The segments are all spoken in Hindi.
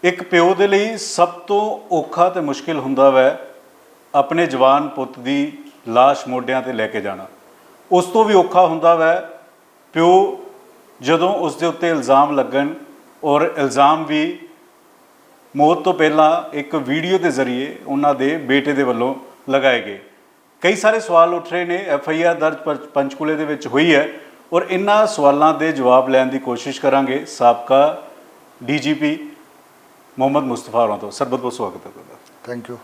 एक प्यो ਦੇ ਲਈ ਸਭ ਤੋਂ ਔਖਾ ਤੇ ਮੁਸ਼ਕਿਲ ਹੁੰਦਾ ਵੈ ਆਪਣੇ ਜਵਾਨ ਪੁੱਤ ਦੀ ਲਾਸ਼ ਮੋਢਿਆਂ ਤੇ ਲੈ ਕੇ ਜਾਣਾ। ਉਸ ਤੋਂ ਵੀ ਔਖਾ ਹੁੰਦਾ ਵੈ ਪਿਓ ਜਦੋਂ ਉਸ ਦੇ ਉੱਤੇ ਇਲਜ਼ਾਮ ਲੱਗਣ ਔਰ ਇਲਜ਼ਾਮ ਵੀ ਮੌਤ ਤੋਂ ਪਹਿਲਾਂ ਇੱਕ ਵੀਡੀਓ ਦੇ ਜ਼ਰੀਏ ਉਹਨਾਂ ਦੇ ਬੇਟੇ ਦੇ ਵੱਲੋਂ ਲਗਾਏ ਗਏ। ਕਈ ਸਾਰੇ ਸਵਾਲ ਉੱਠ ਰਹੇ ਨੇ। FIR ਦਰਜ ਪੰਚਕੂਲੇ ਦੇ ਵਿੱਚ ਹੋਈ ਹੈ ਔਰ ਇਹਨਾਂ ਸਵਾਲਾਂ ਦੇ ਜਵਾਬ ਲੈਣ ਦੀ ਕੋਸ਼ਿਸ਼ ਕਰਾਂਗੇ ਸਾਬਕਾ DGP ਮੁਹੰਮਦ ਮੁਸਤਫਾ ਹੋਰਾਂ ਤੋਂ। ਸਰ ਬਹੁਤ ਬਹੁਤ ਸਵਾਗਤ ਹੈ ਤੁਹਾਡਾ। Thank you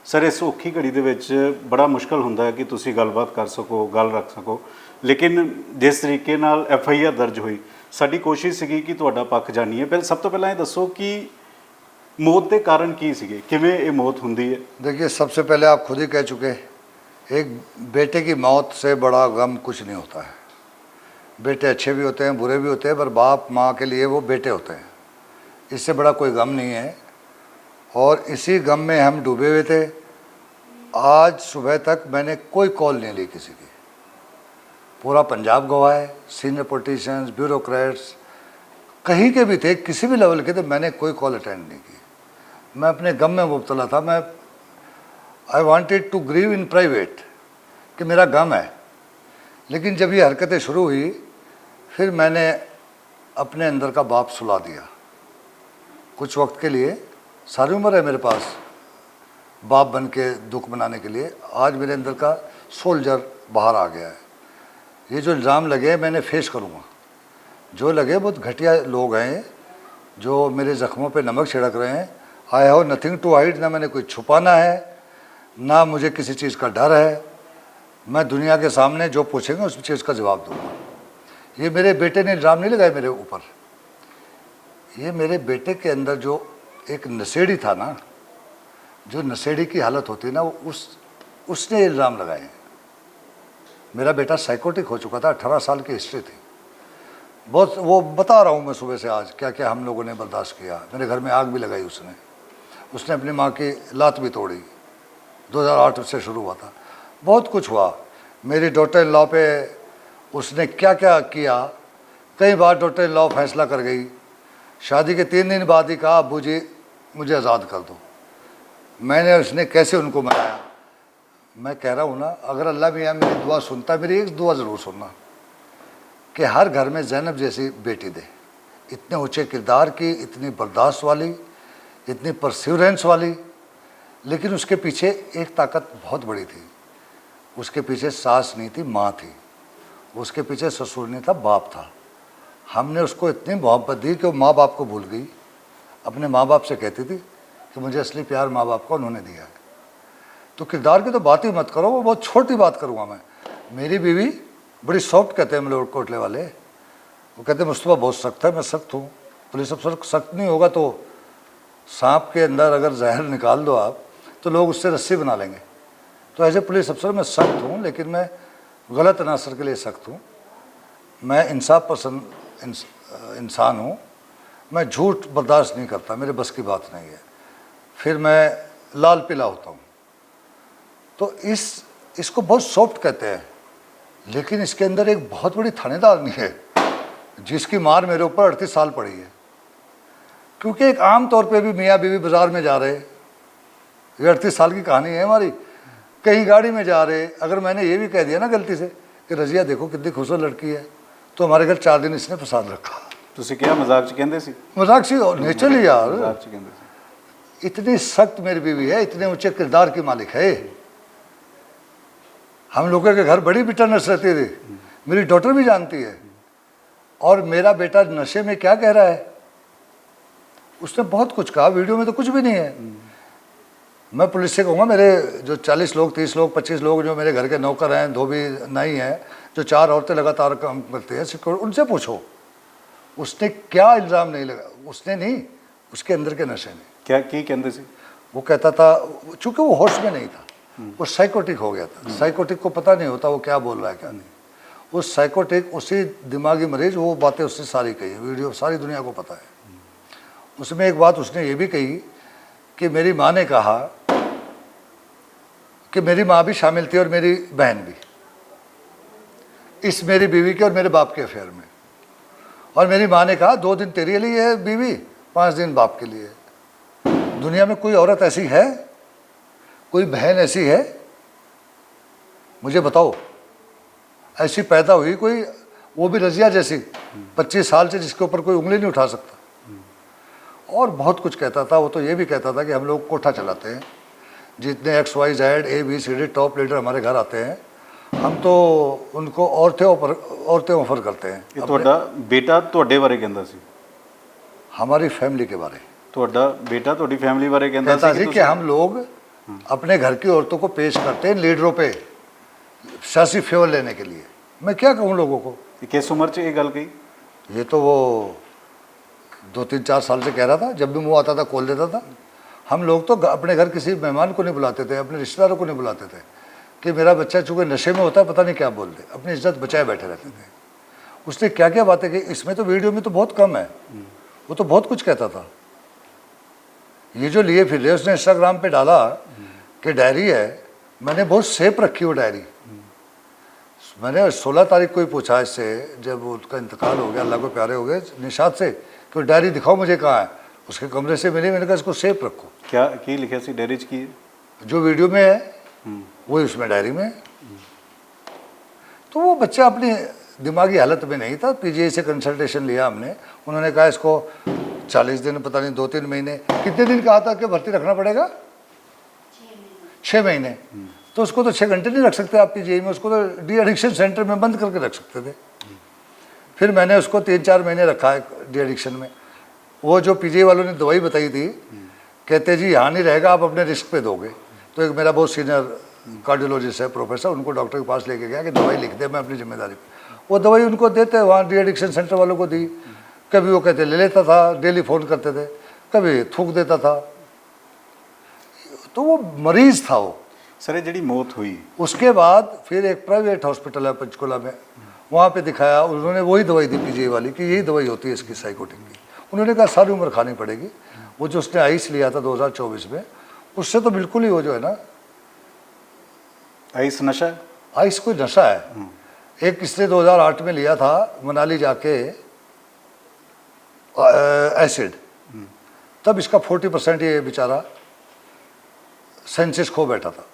sir. ਇਸ ਔਖੀ ਘੜੀ ਦੇ ਵਿੱਚ ਬੜਾ ਮੁਸ਼ਕਲ ਹੁੰਦਾ ਹੈ ਕਿ ਤੁਸੀਂ ਗੱਲਬਾਤ ਕਰ ਸਕੋ, ਗੱਲ ਰੱਖ ਸਕੋ, ਲੇਕਿਨ ਜਿਸ ਤਰੀਕੇ ਨਾਲ FIR ਦਰਜ ਹੋਈ ਸਾਡੀ ਕੋਸ਼ਿਸ਼ ਸੀਗੀ ਕਿ ਤੁਹਾਡਾ ਪੱਖ ਜਾਣੀਏ। ਪਹਿਲਾਂ ਸਭ ਤੋਂ ਪਹਿਲਾਂ ਇਹ ਦੱਸੋ कि मौत के कारण की सीगे, किवें ये मौत हुंदी है? देखिए, सबसे पहले आप खुद ही कह चुके, एक बेटे की मौत से बड़ा गम कुछ नहीं होता है। बेटे अच्छे भी होते हैं, बुरे भी होते हैं, पर बाप माँ के लिए वो बेटे होते हैं। इससे बड़ा कोई गम नहीं है और इसी गम में हम डूबे हुए थे। आज सुबह तक मैंने कोई कॉल नहीं ली किसी की। पूरा पंजाब गवाह है, सीनियर पॉलिटिशियंस, ब्यूरोक्रेट्स कहीं के भी थे, किसी भी लेवल के थे, मैंने कोई कॉल अटेंड नहीं की। मैं अपने गम में मुब्तला था। I wanted to grieve in private कि मेरा गम है। लेकिन जब ये हरकतें शुरू हुई फिर मैंने अपने अंदर का बाप सुला दिया। कुछ वक्त के लिए, सारी उम्र है मेरे पास बाप बन के दुख मनाने के लिए। आज मेरे अंदर का सोल्जर बाहर आ गया है। ये जो इल्ज़ाम लगे मैंने फेस करूँगा। जो लगे बहुत घटिया लोग हैं जो मेरे ज़ख्मों पे नमक छिड़क रहे हैं। I have nothing to hide. ना मैंने कोई छुपाना है, ना मुझे किसी चीज़ का डर है। मैं दुनिया के सामने जो पूछेंगे उस चीज़ का जवाब दूंगा। ये मेरे बेटे ने इल्ज़ाम नहीं लगाए मेरे ऊपर। ये मेरे बेटे के अंदर जो एक नशेड़ी था ना, जो नशेड़ी की हालत होती है ना, उसने इल्ज़ाम लगाए हैं। मेरा बेटा साइकोटिक हो चुका था, 18 साल की हिस्ट्री थी। बहुत वो बता रहा हूँ मैं सुबह से आज क्या क्या हम लोगों ने बर्दाश्त किया। मेरे घर में आग भी लगाई उसने अपनी माँ की लात भी तोड़ी। 2008 से शुरू हुआ था, बहुत कुछ हुआ। मेरी डॉटर इन लॉ पे उसने क्या क्या किया। कई बार डॉटर इन लॉ फैसला कर गई। शादी के 3 दिन बाद ही कहा अब्बू जी मुझे आज़ाद कर दो। मैंने उसने कैसे उनको मनाया। मैं कह रहा हूँ ना, अगर अल्लाह मियाँ मेरी दुआ सुनता, मेरी एक दुआ ज़रूर सुनना कि हर घर में ज़ैनब जैसी बेटी दे। इतने ऊंचे किरदार की, इतनी बर्दाश्त वाली, इतनी परसिवरेंस वाली। लेकिन उसके पीछे एक ताकत बहुत बड़ी थी। उसके पीछे सास नहीं थी, माँ थी। उसके पीछे ससुर नहीं था, बाप था। हमने उसको इतनी मोहब्बत दी कि वो माँ बाप को भूल गई। अपने माँ बाप से कहती थी कि मुझे असली प्यार माँ बाप का उन्होंने दिया है। तो किरदार की तो बात ही मत करो, वो बहुत छोटी बात करूँगा मैं। मेरी बीवी बड़ी सॉफ्ट कहते हैं मलोटकोटले वाले। वो कहते हैं मुस्तफा बहुत सख्त है। मैं सख्त हूँ। पुलिस अफसर सख्त नहीं होगा तो सांप के अंदर अगर जहर निकाल दो आप तो लोग उससे रस्सी बना लेंगे। तो ऐसे पुलिस अफसर मैं सख्त हूँ, लेकिन मैं गलत अनासर के लिए सख्त हूँ। मैं इंसाफ पसंद इंसान हूँ। मैं झूठ बर्दाश्त नहीं करता, मेरे बस की बात नहीं है। फिर मैं लाल पीला होता हूँ। तो इसको बहुत सॉफ्ट कहते हैं, लेकिन इसके अंदर एक बहुत बड़ी थानेदारनी है जिसकी मार मेरे ऊपर 38 साल पड़ी है। क्योंकि एक आम तौर पे भी मियाँ बीवी बाज़ार में जा रहे, ये 38 साल की कहानी है हमारी। कहीं गाड़ी में जा रहे, अगर मैंने ये भी कह दिया ना गलती से कि रजिया देखो कितनी खूबसूरत लड़की है, तो हमारे घर 4 दिन इसने फसाद रखा। ਤੁਸੀਂ ਕਿਹਾ मजाक च कहते सी? मजाक सी नेचुरली यार। मजाक च कहते सी। इतनी सख्त मेरी बीवी है, इतने ऊंचे किरदार की मालिक है। हम लोगों के घर बड़ी बिटरनेस रहती थी, मेरी डॉटर भी जानती है। और मेरा बेटा नशे में क्या कह रहा है, उसने बहुत कुछ कहा। वीडियो में तो कुछ भी नहीं है। मैं पुलिस से कहूँगा, मेरे जो 40 लोग, 30 लोग, 25 लोग जो मेरे घर के नौकर हैं, धोबी नहीं हैं, जो 4 औरतें लगातार काम करती हैं सिक्योरिटी, उनसे पूछो उसने क्या इल्ज़ाम नहीं लगा। उसने नहीं, उसके अंदर के नशे ने। क्या की कहते सी? वो कहता था, चूँकि वो होश में नहीं था, वो साइकोटिक हो गया था। साइकोटिक को पता नहीं होता वो क्या बोल रहा है क्या नहीं। वो साइकोटिक, उसी दिमागी मरीज, वो बातें उसने सारी कही, वीडियो सारी दुनिया को पता है। उसमें एक बात उसने ये भी कही कि मेरी माँ ने कहा कि मेरी माँ भी शामिल थी और मेरी बहन भी इस मेरी बीवी के और मेरे बाप के अफेयर में। और मेरी माँ ने कहा 2 दिन तेरे लिए है बीवी, 5 दिन बाप के लिए। दुनिया में कोई औरत ऐसी है, कोई बहन ऐसी है, मुझे बताओ, ऐसी पैदा हुई कोई, वो भी रजिया जैसी 25 साल से, जिसके ऊपर कोई उंगली नहीं उठा सकता। और बहुत कुछ कहता था वो। तो ये भी कहता था कि हम लोग कोठा चलाते हैं, जितने XYZ ABCD टॉप लीडर हमारे घर आते हैं, हम तो उनको औरतें ऑफर करते हैं। ਇਹ ਤੁਹਾਡਾ ਬੇਟਾ ਤੁਹਾਡੇ ਬਾਰੇ ਕਹਿੰਦਾ ਸੀ? हमारी फैमिली के बारे ਤੁਹਾਡਾ ਬੇਟਾ ਤੁਹਾਡੀ ਫੈਮਿਲੀ ਬਾਰੇ ਕਹਿੰਦਾ कहता ਸੀ थी कि हम लोग अपने घर की औरतों को पेश करते हैं लीडरों पे सियासी फेवर लेने के लिए। मैं क्या कहूँ लोगों को। ਇਹ ਕਿਸ ਉਮਰ 'ਚ ਇਹ ਗੱਲ ਕਹੀ? ये तो वो 2-3-4 साल से कह रहा था, जब भी मुँह आता था खोल देता था। हम लोग तो अपने घर किसी मेहमान को नहीं बुलाते थे, अपने रिश्तेदारों को नहीं बुलाते थे कि मेरा बच्चा चूँकि नशे में होता है पता नहीं क्या बोल दे, अपनी इज्जत बचाए बैठे रहते थे। उसने क्या क्या बातें की, इसमें तो वीडियो में तो बहुत कम है, वो तो बहुत कुछ कहता था। ये जो लिए फिर रहे उसने इंस्टाग्राम पे डाला कि डायरी है, मैंने बहुत सेफ रखी वो डायरी। मैंने 16 तारीख को ही पूछा इससे, जब उसका इंतकाल हो गया, अल्लाह को प्यारे हो गए, निशात से कि डायरी दिखाओ मुझे कहाँ है। उसके कमरे से मिली, मैंने कहा इसको सेफ रखो। क्या की लिखा सी डायरी 'ਚ ਕੀ? जो वीडियो में है वही उसमें डायरी में है। तो वो बच्चा अपनी दिमागी हालत में नहीं था। PGI से कंसल्टेशन लिया हमने, उन्होंने कहा इसको 40 दिन, पता नहीं 2-3 महीने, कितने दिन कहा था कि भर्ती रखना पड़ेगा? 6 महीने। तो उसको तो 6 घंटे नहीं रख सकते आप PGI में, उसको तो डी एडिक्शन सेंटर में बंद करके रख सकते थे। फिर मैंने उसको 3-4 महीने रखा है डी एडिक्शन में। वो जो PGI वालों ने दवाई बताई थी, कहते जी यहाँ नहीं रहेगा, आप अपने रिस्क पे दोगे। तो एक मेरा बहुत सीनियर कार्डियोलॉजिस्ट है, प्रोफेसर, उनको डॉक्टर के पास लेके गया कि दवाई लिख दे, मैं अपनी जिम्मेदारी पे। वो दवाई उनको देते, वहाँ डी एडिक्शन सेंटर वालों को दी। कभी वो कहते ले लेता था, डेली फ़ोन करते थे, कभी थूक देता था। तो वो मरीज़ था वो। सर, ਜਿਹੜੀ मौत हुई उसके बाद फिर एक प्राइवेट हॉस्पिटल है पंचकुला में, वहाँ पे दिखाया, उन्होंने वही दवाई दी PGI वाली कि यही दवाई होती है इसकी साइकोटिक की। उन्होंने कहा सारी उम्र खानी पड़ेगी। वो जो उसने आइस लिया था 2024 में, उससे तो बिल्कुल ही वो जो है ना, आइस नशा है? आइस कोई नशा है। एक इसने 2008 में लिया था मनाली जाके एसिड, तब इसका 40% ये बेचारा सेंसेस खो बैठा था।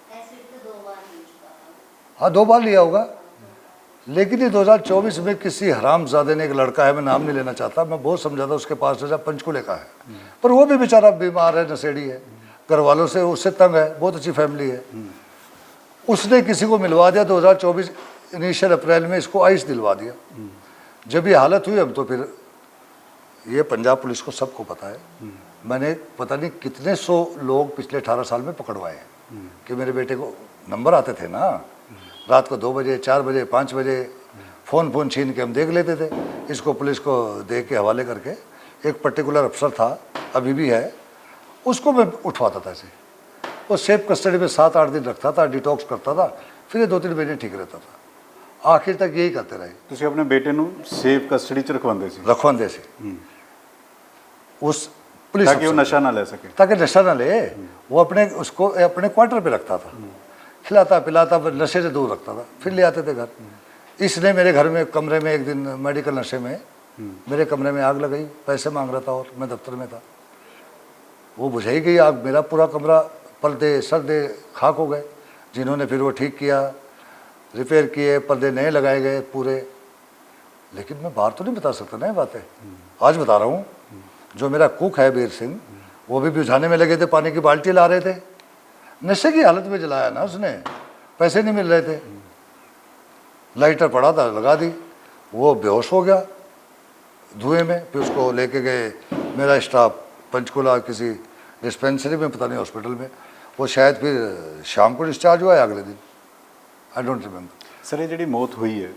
हाँ, 2 बार लिया होगा। लेकिन ये 2024 में किसी हरामजादे ने, एक लड़का है, मैं नाम नहीं लेना चाहता, मैं बहुत समझाता, उसके पास जैसा पंचकुले का है, पर वो भी बेचारा बीमार है, नशेड़ी है, घर वालों से उससे तंग है, बहुत अच्छी फैमिली है। उसने किसी को मिलवा दिया 2024 इनिशियल अप्रैल में, इसको आइस दिलवा दिया। जब ये हालत हुई, हम तो फिर ये पंजाब पुलिस को सबको पता है, मैंने पता नहीं कितने 100 लोग पिछले 18 साल में पकड़वाए हैं कि मेरे बेटे को नंबर आते थे ना, रात को 2 बजे, 4 बजे, 5 बजे फ़ोन छीन के हम देख लेते थे। इसको पुलिस को दे के हवाले करके, एक पर्टिकुलर अफसर था, अभी भी है, उसको मैं उठवाता था इसे। वो सेफ कस्टडी में 7-8 दिन रखता था, डिटॉक्स करता था, फिर 2-3 महीने ठीक रहता था। आखिर तक यही करते रहे। ਤੁਸੀਂ ਆਪਣੇ ਬੇਟੇ ਨੂੰ ਸੇਫ ਕਸਟਡੀ 'ਚ ਰਖਵਾਉਂਦੇ ਸੀ? रखवाते से उस पुलिस ताकि वो अफसर नशा ना ले सके। ताकि नशा ना ले। वो उसको अपने क्वार्टर पे रखता था, खिलाता पिलाता, नशे से दूर रखता था, फिर ले आते थे घर। इसने मेरे घर में कमरे में एक दिन मेडिकल नशे में मेरे कमरे में आग लगाई, पैसे मांग रहा था और मैं दफ्तर में था। वो बुझाई गई आग, मेरा पूरा कमरा, पर्दे सर्दे खाक हो गए। जिन्होंने फिर वो ठीक किया, रिपेयर किए, पर्दे नए लगाए गए पूरे। लेकिन मैं बाहर तो नहीं बता सकता ना ये बातें, आज बता रहा हूँ। जो मेरा कुक है बीर सिंह, वो भी बुझाने में लगे थे, पानी की बाल्टी ला रहे थे, नशे की हालत में जलाया ना उसने, पैसे नहीं मिल रहे थे, लाइटर पड़ा था लगा दी, वो बेहोश हो गया धुएं में। फिर उसको लेके गए मेरा स्टाफ पंचकुला किसी डिस्पेंसरी में, पता नहीं हॉस्पिटल में, वो शायद फिर शाम को डिस्चार्ज हुआ है अगले दिन, आई डोंट रिमेंबर। सर, ये ਜਿਹੜੀ मौत हुई है,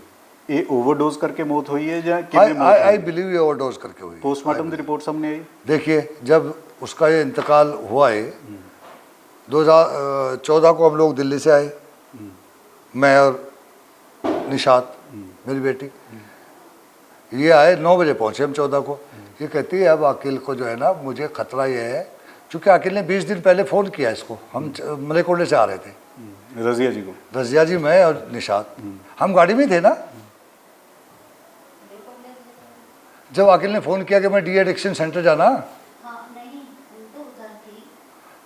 ये ओवरडोज करके मौत हुई है या कितने मौत हुई? आई बिलीव ये ओवरडोज करके हुई। पोस्टमार्टम की रिपोर्ट सामने आई? देखिए, जब उसका ये इंतकाल हुआ है 2014 को, हम लोग दिल्ली से आए, मैं और निशात मेरी बेटी, ये आए 9 बजे पहुँचे हम 14 को। ये कहती है अब अकील को जो है ना, मुझे खतरा ये है, क्योंकि अकील ने 20 दिन पहले फ़ोन किया इसको, हम मलेकोंडे से आ रहे थे, रजिया जी को, रजिया जी, मैं और निशात, हम गाड़ी में थे ना। जब अकील ने फ़ोन किया कि मैं डी एडिक्शन सेंटर जाना,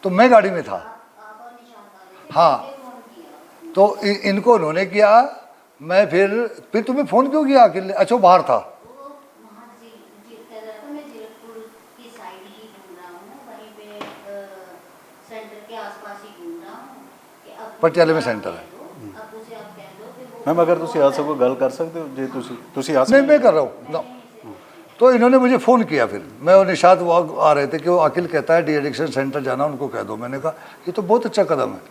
तो मैं गाड़ी में था। हाँ, तो इनको उन्होंने किया, मैं फिर तुम्हें फ़ोन क्यों किया अकेले? अच्छा वो बाहर था। पटियाले में सेंटर है। मैम अगर ਤੁਸੀਂ ਆ ਸਕੋ ਗੱਲ ਕਰ ਸਕਦੇ ਹੋ ਜੇ ਤੁਸੀਂ ਆ नहीं, मैं कर रहा हूँ ना। तो इन्होंने मुझे फ़ोन किया, फिर मैं और निशात वो आ रहे थे कि वो अखिल कहता है डी एडिक्शन सेंटर जाना, उनको कह दो। मैंने कहा ये तो बहुत अच्छा कदम है।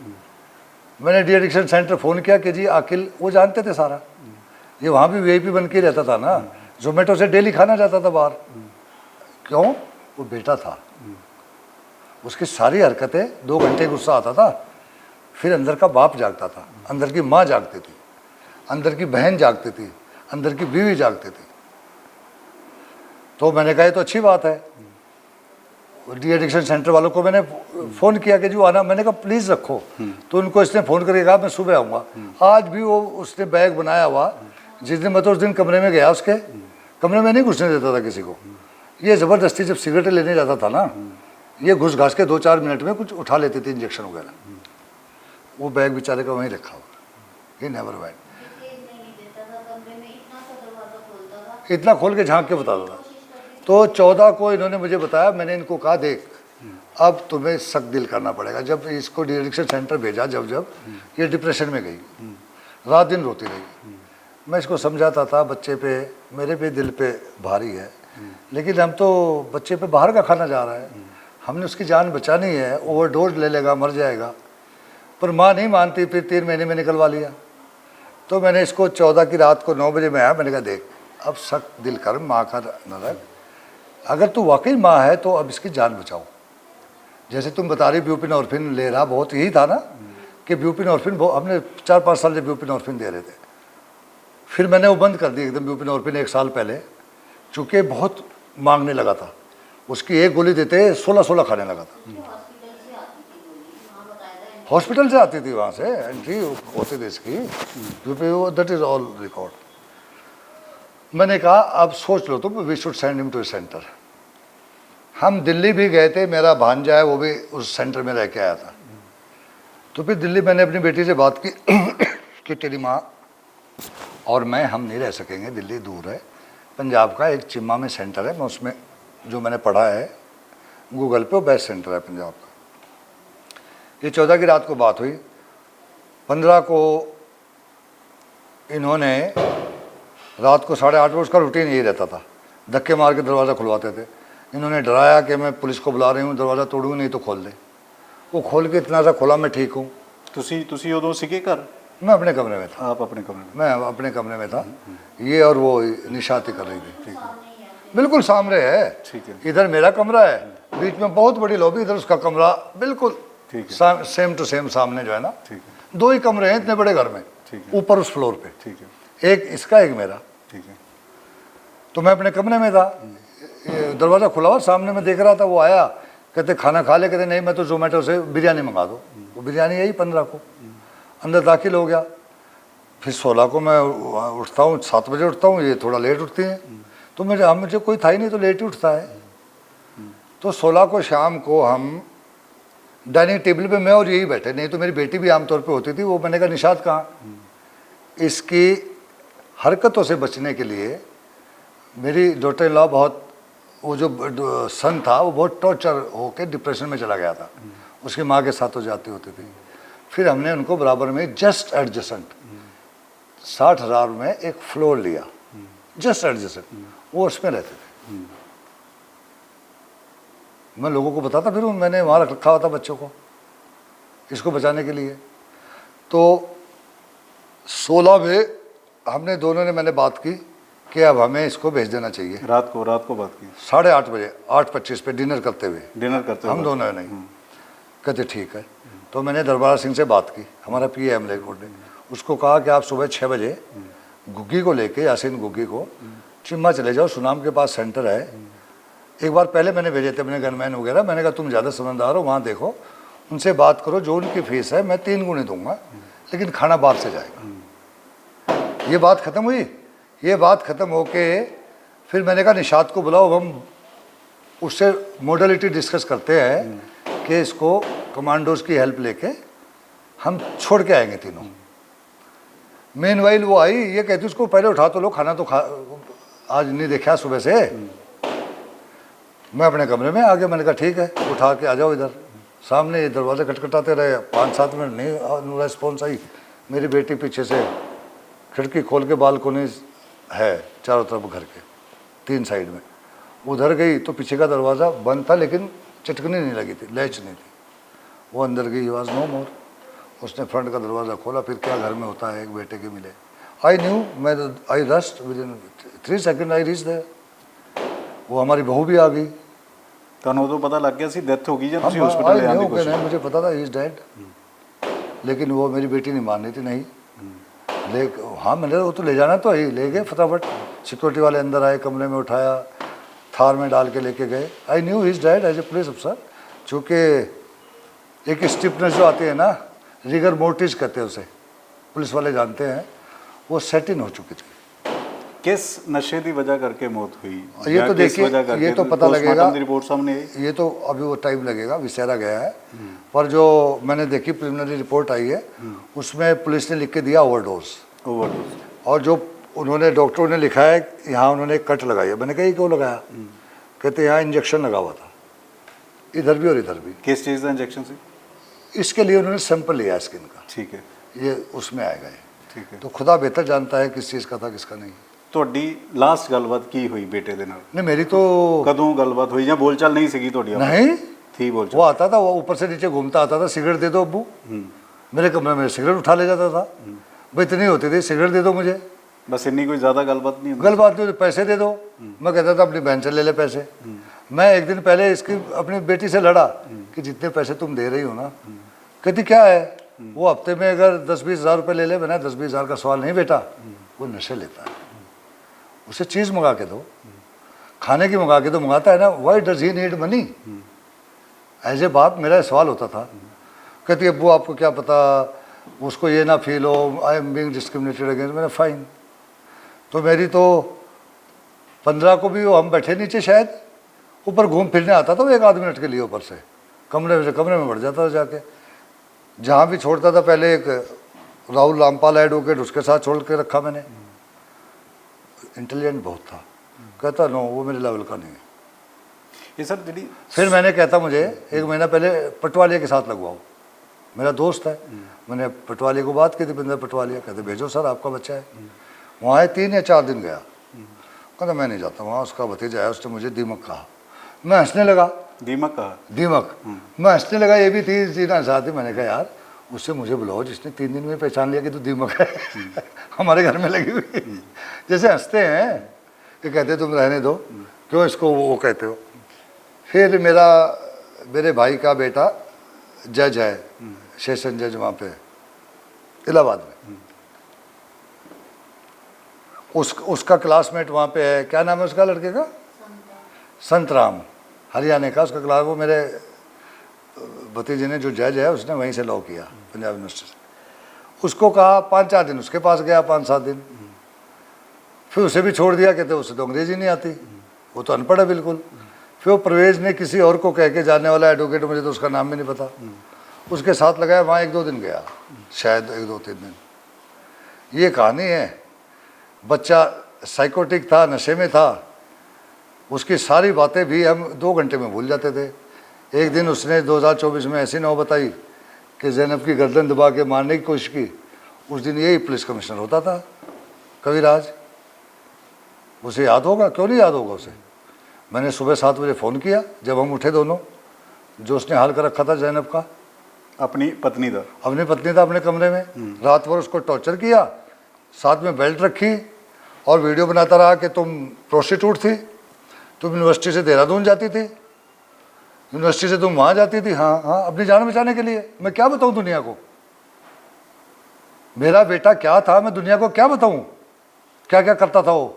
मैंने डी एडिक्शन सेंटर फ़ोन किया कि जी अखिल, वो जानते थे सारा, ये वहाँ भी वीआईपी बन के रहता था ना, जोमेटो से डेली खाना जाता था बाहर। क्यों? वो बेटा था, उसकी सारी हरकतें 2 घंटे गुस्सा आता था, फिर अंदर का बाप जागता था, अंदर की माँ जागती थी, अंदर की बहन जागती थी, अंदर की बीवी जागती थी। तो मैंने कहा ये तो अच्छी बात है। डी एडिक्शन सेंटर वालों को मैंने फ़ोन किया कि जो आना, मैंने कहा प्लीज़ रखो। तो उनको इसने फ़ोन करके कहा मैं सुबह आऊँगा। आज भी वो उसने बैग बनाया हुआ, जिस दिन मैं तो उस दिन कमरे में गया, उसके कमरे में नहीं घुसने देता था किसी को। ये ज़बरदस्ती जब सिगरेटें लेने जाता था ना, ये घुस घास के 2-4 मिनट में कुछ उठा लेती थी, इंजेक्शन वगैरह। वो बैग बेचारे का वहीं रखा हुआ, ही नेवर वाइड। इतना खोल के झांक के बताता था। तो 14 को इन्होंने मुझे बताया, मैंने इनको कहा देख अब तुम्हें सख्त दिल करना पड़ेगा। जब इसको डी एडिक्शन सेंटर भेजा, जब ये डिप्रेशन में गई, रात दिन रोती रही। मैं इसको समझाता था बच्चे पे, मेरे पे दिल पे भारी है, लेकिन हम तो बच्चे पे बाहर का खाना जा रहा है, हमने उसकी जान बचानी है, ओवरडोज ले लेगा मर जाएगा। पर माँ नहीं मानती, फिर 3 महीने में निकलवा लिया। तो मैंने इसको 14 की रात को 9 बजे में आया, मैंने कहा देख अब सख्त दिल कर, माँ का न रख, अगर तू वाकई माँ है तो अब इसकी जान बचाओ। जैसे तुम बता रही ब्यूपिनॉर्फिन ले रहा, बहुत यही था ना कि ब्यूपिनॉर्फिन हमने 4-5 साल से ब्यूपिनॉर्फिन दे रहे थे। फिर मैंने वो बंद कर दी एकदम ब्यूपिनॉर्फिन 1 साल पहले, चूँकि बहुत मांगने लगा था। उसकी एक गोली देते 16 खाने लगा था। हॉस्पिटल से आती थी, वहाँ से एंट्री होती थी इसकी, दैट इज़ ऑल रिकॉर्ड। मैंने कहा अब सोच लो तुम, we should send him to centre. हम दिल्ली भी गए थे, मेरा भांजा है वो भी उस सेंटर में रह के आया था। तो फिर दिल्ली मैंने अपनी बेटी से बात की कि तेरी माँ और मैं हम नहीं रह सकेंगे, दिल्ली दूर है, पंजाब का एक चिम्मा में सेंटर है, मैं उसमें जो मैंने पढ़ा है गूगल पे, वो बेस्ट सेंटर है पंजाब का। ये 14 की रात को बात हुई। 15 को इन्होंने रात को 8:30 बजे, उसका रूटीन यही रहता था, धक्के मार के दरवाज़ा खुलवाते थे। इन्होंने डराया कि मैं पुलिस को बुला रही हूँ, दरवाज़ा तोड़ूंगी नहीं तो खोल दे। वो खोल के इतना सा खोला, मैं ठीक हूँ। ਤੁਸੀਂ ਉਦੋਂ ਸੀਗੇ घर? मैं अपने कमरे में था। आप अपने कमरे में? मैं अपने कमरे में था। ये और वो निशाती कर रही थी। बिल्कुल सामने है, ठीक है। इधर मेरा कमरा है, बीच में बहुत बड़ी लॉबी, इधर उसका कमरा, बिल्कुल ठीक है, सेम टू सेम सामने जो है ना। ठीक है। 2 ही कमरे हैं इतने बड़े घर में, ठीक है। ऊपर उस फ्लोर पे, ठीक है। एक इसका एक मेरा। ठीक है। तो मैं अपने कमरे में था, दरवाज़ा खुला हुआ, सामने मैं देख रहा था। वो आया, कहते खाना खा ले, कहते नहीं मैं तो जोमेटो से बिरयानी मंगा दो। वो बिरयानी आई 15 को, अंदर दाखिल हो गया। फिर 16 को मैं उठता हूँ, 7 बजे उठता हूँ, ये थोड़ा लेट उठती हैं। तो मुझे कोई था ही नहीं, तो लेट ही उठता है। तो 16 को शाम को हम डाइनिंग टेबल पे मैं और यही बैठे, नहीं तो मेरी बेटी भी आमतौर पे होती थी। वो मैंने कहा निशात कहाँ? इसकी हरकतों से बचने के लिए मेरी डॉटर इन लॉ बहुत, वो जो सन था वो बहुत टॉर्चर होके डिप्रेशन में चला गया था, उसकी माँ के साथ हो जाती होती थी। फिर हमने उनको बराबर में जस्ट एडजेसेंट 60,000 में एक फ्लोर लिया, जस्ट एडजेसेंट, वो उसमें रहते थे। मैं लोगों को बताता फिर मैंने वहाँ रखा हुआ था बच्चों को इसको बचाने के लिए। तो 16 में हमने दोनों ने मैंने बात की कि अब हमें इसको भेज देना चाहिए। रात को बात की 8:30 बजे, 8:25 पे डिनर करते हुए, हम दोनों नहीं। कहते ठीक है। तो मैंने दरबारा सिंह से बात की, हमारा पी एम लेकोट ने, उसको कहा कि आप सुबह 6 बजे गुग्गी को लेके, यासीन गुग्गी को चिम्मा चले जाओ, सुनाम के पास सेंटर है। एक बार पहले मैंने भेजे थे अपने गनमैन वगैरह, मैंने कहा तुम ज़्यादा समझदार हो, वहाँ देखो, उनसे बात करो, जो उनकी फीस है मैं 3 गुने दूंगा, लेकिन खाना बाहर से जाएगा। ये बात ख़त्म हुई। ये बात ख़त्म होके फिर मैंने कहा निशात को बुलाओ, हम उससे मॉडलिटी डिस्कस करते हैं कि इसको कमांडोज की हेल्प लेके हम छोड़ के आएंगे तीनों। मेन वाइल वो आई, ये कहती उसको पहले उठा तो लो, खाना तो खा, आज नहीं देखा सुबह से। मैं अपने कमरे में आ गया, मैंने कहा ठीक है उठा के आ जाओ इधर। सामने ये दरवाजे खटखटाते रहे, 5-7 मिनट नहीं रेस्पॉन्स आई। मेरी बेटी पीछे से खिड़की खोल के, बालकोनी है चारों तरफ घर के 3 साइड में, उधर गई तो पीछे का दरवाज़ा बंद था लेकिन चटकनी नहीं लगी थी, लैच नहीं थी। वो अंदर गई, वॉज नो मोर। उसने फ्रंट का दरवाज़ा खोला, फिर क्या घर में होता है एक बेटे के मिले। आई न्यू, मैं I rushed within 3 second I reach there. वो हमारी बहू भी आ गई। ਤੁਹਾਨੂੰ ਉਦੋਂ ਪਤਾ ਲੱਗ ਗਿਆ ਸੀ ਡੈਥ ਹੋ ਗਈ ਜਾਂ ਤੁਸੀਂ हाँ, ਹਸਪੀਟਲ आई ले आने न्यू की कि कोशिश? नहीं, मुझे पता था ही इज डेड, लेकिन वो मेरी बेटी नहीं मान रही थी। नहीं ले, हाँ मैंने वो तो ले जाना तो ही, ले गए फटाफट। सिक्योरिटी वाले अंदर आए, कमरे में उठाया, थार में डाल के लेके गए। I knew he is dead as a police अफसर। चूँकि एक स्टिफनेस जो आती है ना, रिगर मोर्टिज कहते हैं उसे, पुलिस वाले जानते हैं, वो सेट इन हो चुकी थी। किस नशे की वजह करके मौत हुई? ये या तो किस देखिए, वजह करके? ये तो पता लगेगा। पोस्टमार्टम की रिपोर्ट सामने आई? ये तो अभी वो टाइम लगेगा, विसेरा गया है। पर जो मैंने देखी प्रिलिमिनरी रिपोर्ट आई है, उसमें पुलिस ने लिख के दिया ओवरडोज। और जो उन्होंने डॉक्टरों ने लिखा है, यहाँ उन्होंने एक कट लगाई है। मैंने कहा ये क्यों लगाया? कहते यहाँ इंजेक्शन लगा हुआ था, इधर भी और इधर भी। किस चीज़ का इंजेक्शन से? इसके लिए उन्होंने सैंपल लिया स्किन का। ठीक है, ये उसमें आएगा ये। ठीक है। तो खुदा बेहतर जानता है किस चीज़ का था किसका नहीं। ਤੁਹਾਡੀ ਲਾਸਟ ਗੱਲਬਾਤ ਕੀ ਹੋਈ ਬੇਟੇ ਦੇ ਨਾਲ? नहीं मेरी तो ਕਦੋਂ ਗੱਲਬਾਤ ਹੋਈ ਜਾਂ ਬੋਲਚਾਲ ਨਹੀਂ ਸੀਗੀ ਤੁਹਾਡੀ ਆਪਸ नहीं, थी वो बोलचाल? आता था, वो ऊपर से नीचे घूमता आता था, सिगरेट दे दो अब्बू। मेरे कमरे में सिगरेट उठा ले जाता था। भाई इतनी होती थी, सिगरेट दे दो मुझे। बस इन्नी कोई ज़्यादा गलबात नहीं होती? गल बात नहीं, पैसे दे दो। मैं कहता था अपनी बहन से ले ले पैसे। मैं एक दिन पहले इसकी अपनी बेटी से लड़ा कि जितने पैसे तुम दे रही हो ना, कहती क्या है, वो हफ्ते में अगर 10-20 हज़ार रुपये ले ले। मैंने 10-20 हज़ार का सवाल नहीं बेटा, वो नशे लेता है, उसे चीज़ मंगा के दो, खाने की मंगा के दो। मंगाता है ना, why does he need money? As a बाप मेरा सवाल होता था। कहती अब्बू आपको क्या पता, उसको ये ना फील हो I am being discriminated against. मैंने फाइन। तो मेरी तो 15 को भी वो हम बैठे नीचे, शायद ऊपर घूम फिरने आता था वो 1 आध मिनट के लिए, ऊपर से कमरे में बढ़ जाता था जाके। जहाँ भी छोड़ता था, पहले एक राहुल रामपाल एडवोकेट, उसके साथ छोड़ के रखा मैंने। इंटेलिजेंट बहुत था। कहता नो वो मेरे लेवल का नहीं है। ये सर जी फिर मैंने कहता मुझे 1 महीना पहले पटवालिया के साथ लगवाओ, मेरा दोस्त है। मैंने पटवालिया को बात की थी, बिंदर पटवालिया। कहते भेजो सर आपका बच्चा है। वहाँ 3 या 4 दिन गया, कहता मैं नहीं जाता वहाँ, उसका भतीजा है, उसने मुझे दीमक कहा। मैं हंसने लगा। दीमक कहा? दीमक। मैं हंसने लगा, ये भी थी जीना साथी। मैंने कहा यार उससे मुझे बुलाओ जिसने 3 दिन में पहचान लिया कि तू दीमक है। हमारे घर में लगी हुई। जैसे हंसते हैं कि कहते तुम रहने दो, क्यों इसको वो कहते हो। फिर मेरे भाई का बेटा जज है, सेशन जज वहाँ पे इलाहाबाद में। उसका क्लासमेट वहाँ पे है, क्या नाम है उसका लड़के का? संतराम, हरियाणा का उसका क्लास। वो मेरे भतीजे ने जो जज है उसने वहीं से लॉ किया, पंजाब यूनिवर्सिटी से। उसको कहा 5-4 दिन उसके पास गया, 5-7 दिन। फिर उसे भी छोड़ दिया, कहते उसे तो अंग्रेजी नहीं आती, वो तो अनपढ़ है बिल्कुल। फिर वो परवेज ने किसी और को कह के जाने वाला एडवोकेट, मुझे तो उसका नाम भी नहीं पता, उसके साथ लगाया। वहाँ 1-2 दिन गया, शायद 1-2-3 दिन। ये कहानी है। बच्चा साइकोटिक था, नशे में था, उसकी सारी बातें भी हम 2 घंटे में भूल जाते थे। एक दिन उसने 2024 में ऐसी नौ बताई कि ज़ैनब की गर्दन दबा के मारने की कोशिश की। उस दिन यही पुलिस कमिश्नर होता था, कविराज। उसे याद होगा, क्यों नहीं याद होगा उसे। मैंने सुबह 7 बजे फ़ोन किया जब हम उठे दोनों, जो उसने हाल कर रखा था ज़ैनब का, अपनी पत्नी था। अपनी पत्नी था अपने कमरे में। रात भर उसको टॉर्चर किया, साथ में बेल्ट रखी और वीडियो बनाता रहा कि तुम प्रोस्टिट्यूट थी, तुम यूनिवर्सिटी से देहरादून जाती थी, यूनिवर्सिटी से तुम वहाँ जाती थी। हाँ हाँ, अपनी जान बचाने के लिए। मैं क्या बताऊँ दुनिया को, मेरा बेटा क्या था, मैं दुनिया को क्या बताऊँ क्या क्या करता था वो।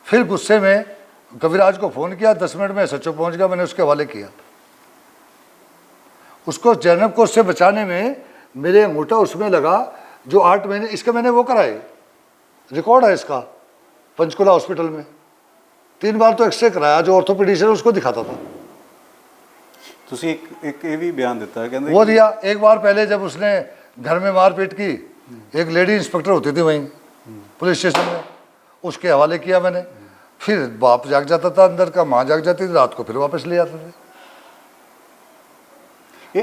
फिर गुस्से में कविराज को फ़ोन किया, 10 मिनट में SHO पहुँच गया, मैंने उसके हवाले किया। उसको ज़ैनब को उससे बचाने में मेरे अंगूठा उसमें लगा, जो 8 महीने इसके मैंने वो कराए, रिकॉर्ड है इसका, पंचकुला हॉस्पिटल में 3 बार तो एक्सरे कराया, जो ऑर्थोपेडिशियन उसको दिखाता था। ਤੁਸੀਂ ਇੱਕ ਇਹ ਵੀ ਬਿਆਨ ਦਿੱਤਾ ਕਹਿੰਦੇ वो दिया। एक बार पहले जब उसने घर में मारपीट की, एक लेडी इंस्पेक्टर होती थी वहीं पुलिस स्टेशन में, उसके हवाले किया मैंने। फिर बाप जाग जाता था अंदर का, माँ जाग जाती थी, रात को फिर वापस ले आते थे।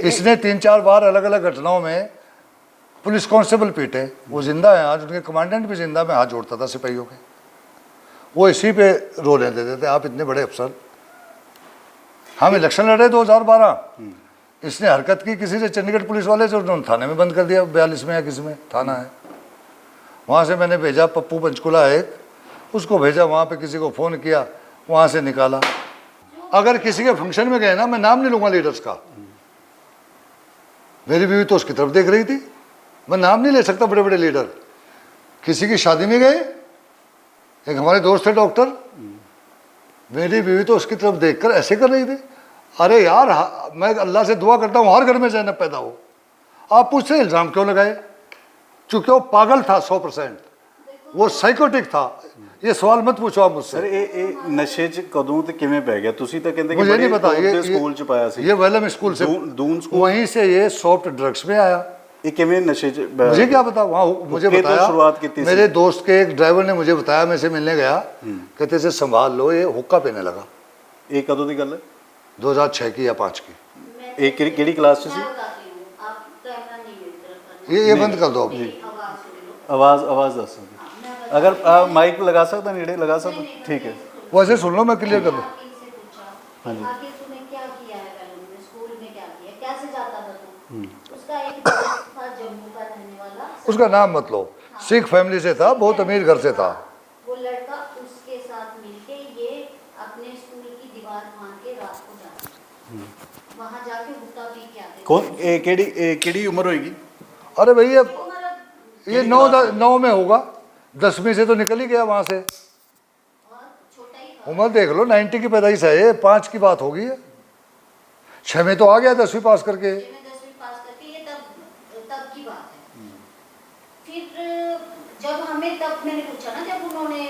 इसने 3-4 बार अलग अलग घटनाओं में पुलिस कांस्टेबल पीटे। वो जिंदा है आज, उनके कमांडेंट भी जिंदा। मैं हाथ जोड़ता था सिपाहियों के, वो इसी पे रोने देते थे, आप इतने बड़े अफसर। हम इलेक्शन लड़े 2012, इसने हरकत की किसी से, चंडीगढ़ पुलिस वाले से, उन्होंने थाने में बंद कर दिया। 42 में या किसी में थाना है, वहाँ से मैंने भेजा। पप्पू पंचकुला है एक, उसको भेजा वहाँ पे, किसी को फ़ोन किया, वहाँ से निकाला। अगर किसी के फंक्शन में गए ना, मैं नाम नहीं लूँगा लीडर्स का, मेरी बीवी तो उसकी तरफ देख रही थी, मैं नाम नहीं ले सकता बड़े बड़े लीडर। किसी की शादी में गए, एक हमारे दोस्त थे डॉक्टर, मेरी बीवी तो उसकी तरफ देखकर ऐसे कर रही थी। अरे यार, मैं अल्लाह से दुआ करता हूँ हर घर में जैनब पैदा हो। आप मुझसे इल्ज़ाम क्यों लगाए? चूँकि वो पागल था 100%, वो साइकोटिक था। ये सवाल मत पूछो आप मुझसे। सर ਇਹ ਨਸ਼ੇ 'ਚ ਕਦੋਂ ਤੇ ਕਿਵੇਂ ਪੈ ਗਿਆ? ਤੁਸੀਂ ਤਾਂ ਕਹਿੰਦੇ ਕਿ मुझे नहीं पता। ये स्कूल 'ਚ ਪਾਇਆ ਸੀ। ये वेलम स्कूल से, दून स्कूल, वहीं से ये सॉफ्ट ड्रग्स में आया। ਇਹ ਕਿਵੇਂ ਨਸ਼ੇ 'ਚ मुझे क्या पता, वहाँ मुझे हुक्के तो बताया, शुरुआत की थी। मेरे दोस्त के एक ड्राइवर ने मुझे बताया, मैं से मिलने गया, कहते से संभाल लो, ये हुक्का पीने लगा। ਇਹ ਕਦੋਂ ਦੀ ਗੱਲ ਹੈ? 2006 की या 5 की। ਇਹ ਕਿਹੜੀ ਕਲਾਸ 'ਚ ਸੀ? ये बंद कर दो आप। आवाज़ दस सकते अगर आप माइक लगा सकता, नेड़े लगा सकता, ठीक है। वैसे सुन लो, मैं क्लियर कर दूँ। हाँ जी। आखिर तूने क्या किया है पहले में, स्कूल में क्या किया, कैसे जाता था तू? उसका एक दोस्त था जम्मू का रहने वाला, उसका नाम मत लो, सिख फैमिली से था, बहुत अमीर घर से था। वो लड़का उसके साथ मिलके ये अपने स्कूल की दीवार फांद के रात को जाता, वहाँ जाके हुक्का पी के आते। कौन केड़ी उम्र होगी? अरे भैया, ये 9 में होगा, 10वीं से तो निकल ही गया वहाँ से। छोटा ही था, उम्र देख लो, 90 की पैदाइश है, ये 5 की बात होगी। 6 में तो आ गया 10वीं पास करके। मैं 10वीं पास करके, ये तब की बात है। फिर जब हमें, तब मैंने पूछा ना, जब उन्होंने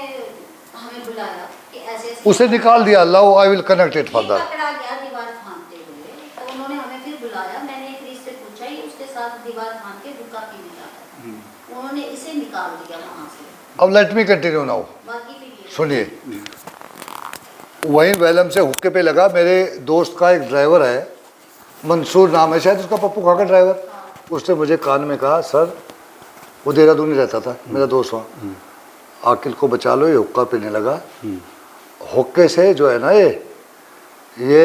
हमें बुलाया कि ऐसे ऐसे, उसे निकाल दिया, अल्लाह आई विल कनेक्ट इट ये फर्दर। पकड़ा गया दीवार फांदते हुए, तो उन्होंने हमें फिर बुलाया। मैंने एक रीस से पूछा, ये उसके साथ दीवार फांद के हुक्का पीने जाता है। उन्होंने इसे निकाल दिया वहाँ से। अब लेट मी कंटिन्यू नाउ, बाकी फिर ये सुनिए। वहीं वेलम से हुक्के पे लगा। मेरे दोस्त का एक ड्राइवर है, मंसूर नाम है शायद उसका, पप्पू खा का ड्राइवर। उसने मुझे कान में कहा, सर, वो देहरादून ही रहता था मेरा दोस्त वहाँ, आकिल को बचा लो, ये हुक्का पीने लगा। हुक्के से जो है ना, ये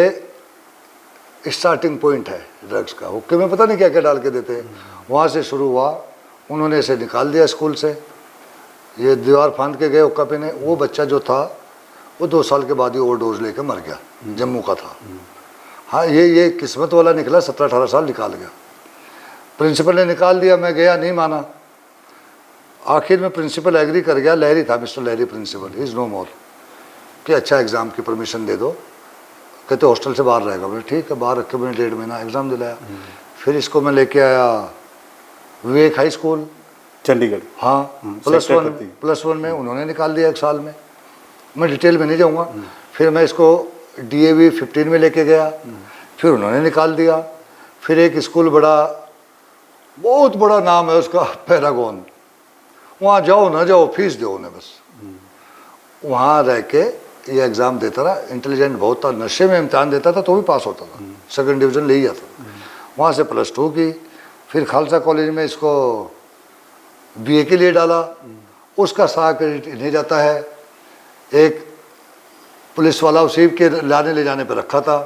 स्टार्टिंग पॉइंट है ड्रग्स का। हुक्के में पता नहीं क्या क्या डाल के देते हैं। वहाँ से शुरू हुआ, उन्होंने इसे निकाल दिया स्कूल से, ये दीवार फांद के गए हुक्का पीने। वो बच्चा जो था, वो 2 साल के बाद ही ओवरडोज लेके मर गया, जम्मू का था। हाँ, ये किस्मत वाला निकला, 17-18 साल निकाल गया। प्रिंसिपल ने निकाल दिया, मैं गया, नहीं माना। आखिर में प्रिंसिपल एग्री कर गया, लहरी था, mister Lahiri principal, he is no more, कि अच्छा एग्ज़ाम की परमिशन दे दो। कहते हॉस्टल से बाहर रहेगा। बोले ठीक है, बाहर रख के मैंने 1.5 महीना एग्ज़ाम दिलाया। फिर इसको मैं लेके आया विवेक हाई स्कूल चंडीगढ़, हाँ, +1 में उन्होंने निकाल दिया 1 साल में। मैं डिटेल में नहीं जाऊँगा। फिर मैं इसको DAV 15 में लेके गया, फिर उन्होंने निकाल दिया। फिर एक स्कूल बहुत बड़ा नाम है उसका, पैरागॉन, वहाँ जाओ ना जाओ, फीस दो उन्हें बस। वहाँ रह के ये एग्ज़ाम देता रहा। इंटेलिजेंट बहुत था, नशे में इम्तहान देता था तो भी पास होता था, 2nd डिवीज़न ले ही जाता। वहाँ से +2 की, फिर खालसा कॉलेज में इसको BA के लिए डाला। उसका सारा क्रेडिट इन्हें जाता है। एक पुलिस वाला उसी के लाने ले जाने पर रखा था,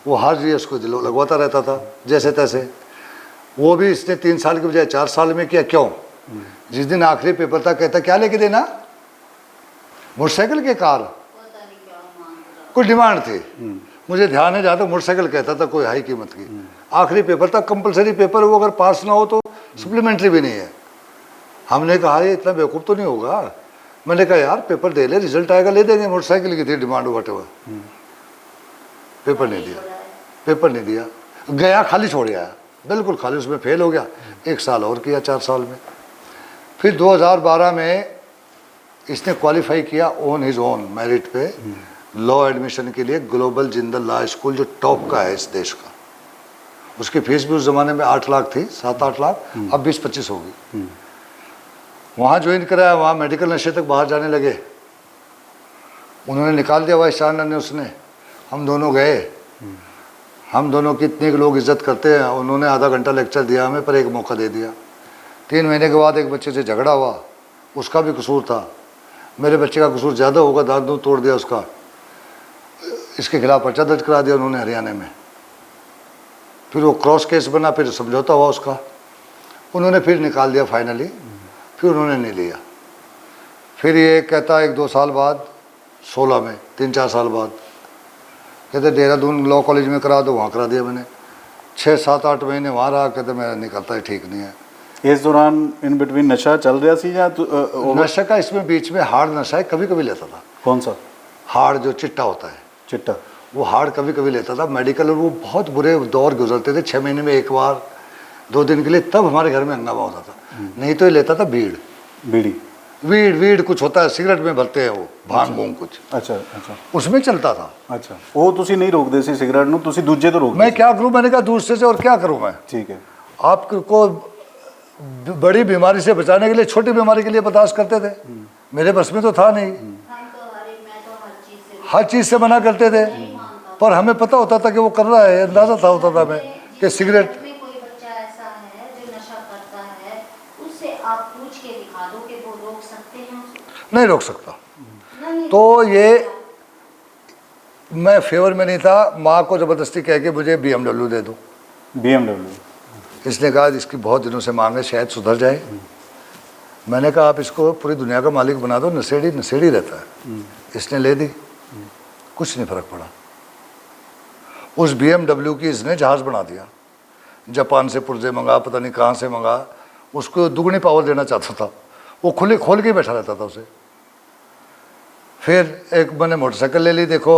वो हर जी उसको लगवाता रहता था जैसे तैसे। वो भी इसने 3 साल की बजाय 4 साल में किया। क्यों? जिस दिन आखिरी पेपर था, कहता क्या लेके देना, मोटरसाइकिल के कार, पता नहीं क्या मांग रहा। कोई डिमांड थी, मुझे ध्यान है, जहाँ तक मोटरसाइकिल कहता था, कोई हाई कीमत की। आखिरी पेपर था, कंपलसरी पेपर, वो अगर पास ना हो तो सप्लीमेंट्री भी नहीं है। हमने कहा ये इतना बेवकूफ़ तो नहीं होगा। मैंने कहा यार पेपर दे ले, रिजल्ट आएगा ले देंगे। मोटरसाइकिल की थी डिमांड, वटेवर। पेपर नहीं दिया, पेपर नहीं दिया, गया खाली छोड़ आया, बिल्कुल खाली, उसमें फेल हो गया। 1 साल और किया 4 साल में। फिर 2012 में इसने क्वालिफाई किया ऑन हिज ओन मेरिट पे लॉ एडमिशन के लिए, ग्लोबल जिंदल लॉ स्कूल, जो टॉप का है इस देश का। उसकी फीस भी उस ज़माने में 8 लाख थी, 7-8 लाख, अब 20-25 होगी। वहाँ ज्वाइन कराया, वहाँ मेडिकल नशे तक बाहर जाने लगे, उन्होंने निकाल दिया वाइस चांसलर ने, उसने। हम दोनों गए, हम दोनों की इतने लोग इज्जत करते हैं, उन्होंने आधा घंटा लेक्चर दिया हमें, पर एक मौका दे दिया। 3 महीने के बाद एक बच्चे से झगड़ा हुआ, उसका भी कसूर था, मेरे बच्चे का कसूर ज़्यादा होगा, दांत दूध तोड़ दिया उसका, इसके खिलाफ पर्चा दर्ज करा दिया उन्होंने हरियाणा में। फिर वो क्रॉस केस बना, फिर समझौता हुआ उसका, उन्होंने फिर निकाल दिया फाइनली, फिर उन्होंने नहीं लिया। फिर ये कहता 1-2 साल बाद, 16 में 3-4 साल बाद, कहते देहरादून लॉ कॉलेज में करा दो, वहाँ करा दिया मैंने। 6-7-8 महीने वहाँ रहा, कहते मेरा निकलता है ठीक नहीं है। इस दौरान इन बिटवीन नशा चल रहा सी या नशा का इसमें बीच में हार्ड नशा है, कभी कभी लेता था। कौन सा? हार्ड जो चिट्टा होता है, चिट्टा, वो हार्ड कभी कभी लेता था मेडिकल, और वो बहुत बुरे दौर गुजरते थे, 6 महीने में एक बार 2 दिन के लिए, तब हमारे घर में हंगामा होता था। नहीं तो ये लेता था बीड़ी, वीड कुछ होता है, सिगरेट में भरते हैं वो, भांग भूंग कुछ, अच्छा अच्छा, उसमें चलता था। अच्छा, वो तुसी नहीं रोकते सी सिगरेट नूं, तुसी दूजे तो रोकते मैं सी। क्या करूं, मैंने कहा दूसरे से, और क्या करूं मैं। ठीक है। आपको बड़ी बीमारी से बचाने के लिए छोटी बीमारी के लिए बर्दाश्त करते थे, मेरे बस में तो था नहीं। हम तो मैं तो हर चीज़ से मना करते थे, पर हमें पता होता था कि वो कर रहा है, अंदाज़ा था होता था हमें कि सिगरेट। में कोई बच्चा ऐसा है जो नशा करता है, उससे आप पूछ के दिखा दो कि वो रोक सकते हैं उसको? नहीं रोक सकता। नहीं तो ये मैं फेवर में नहीं था, माँ को ज़बरदस्ती कह के मुझे BMW दे दो। BMW? इसने कहा इसकी बहुत दिनों से मांग है, शायद सुधर जाए। मैंने कहा आप इसको पूरी दुनिया का मालिक बना दो, नशेड़ी नशेड़ी रहता है। इसने ले दी, कुछ नहीं फर्क पड़ा। उस BMW की इसने जहाज़ बना दिया, जापान से पुर्जे मंगा, पता नहीं कहाँ से मंगा, उसको दुगनी पावर देना चाहता था, वो खुले खोल के बैठा रहता था उसे। फिर एक मैंने मोटरसाइकिल ले ली, देखो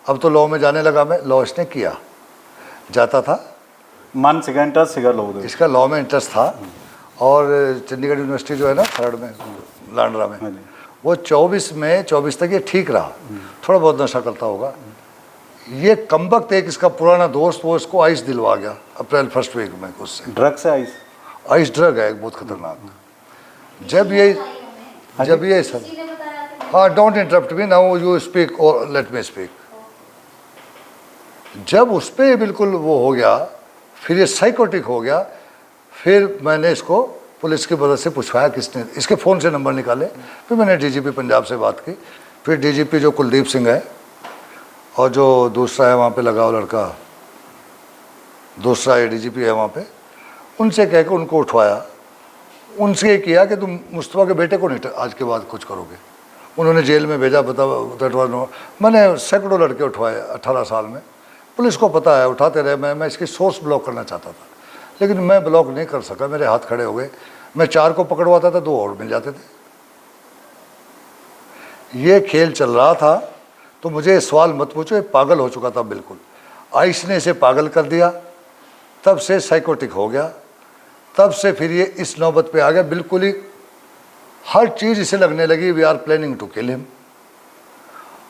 अब तो लॉ में जाने लगा मैं, लॉ इसने किया, जाता था, मन सिगा इंटरेस्ट सिगा लोग दे। इसका लॉ में इंटरेस्ट था। और चंडीगढ़ यूनिवर्सिटी जो है ना, खरड़ में, लांडरा में, वो 24 तक ये ठीक रहा, थोड़ा बहुत नशा करता होगा। ये कमबख्त एक इसका पुराना दोस्त, वो इसको आइस दिलवा गया अप्रैल 1 वीक में उससे। ड्रग से आइस? आइस ड्रग है एक बहुत खतरनाक। जब ये सर, किसी ने बताया कि हाँ, don't interrupt me now, you speak और लेट मी स्पीक। जब उस पर बिल्कुल वो हो गया, फिर ये साइकोटिक हो गया, फिर मैंने इसको पुलिस की मदद से पूछवाया, किसने, इसके फ़ोन से नंबर निकाले, फिर मैंने DGP पंजाब से बात की, फिर DGP जो कुलदीप सिंह है, और जो दूसरा है वहाँ पे लगा हुआ लड़का, दूसरा DGP है वहाँ पे, उनसे कह के उनको उठवाया। उनसे ये किया कि तुम मुस्तफ़ा के बेटे को नहीं आज के बाद कुछ करोगे। उन्होंने जेल में भेजा, बताओ, मैंने सैकड़ों लड़के उठवाए 18 साल में, पुलिस को पता है, उठाते रहे। मैं इसकी सोर्स ब्लॉक करना चाहता था, लेकिन मैं ब्लॉक नहीं कर सका, मेरे हाथ खड़े हो गए। मैं 4 को पकड़वाता था, 2 और मिल जाते थे। ये खेल चल रहा था, तो मुझे सवाल मत पूछो, ये पागल हो चुका था बिल्कुल। आइस ने इसे पागल कर दिया, तब से साइकोटिक हो गया, तब से फिर ये इस नौबत पे आ गया, बिल्कुल ही हर चीज़ इसे लगने लगी we are planning to kill him.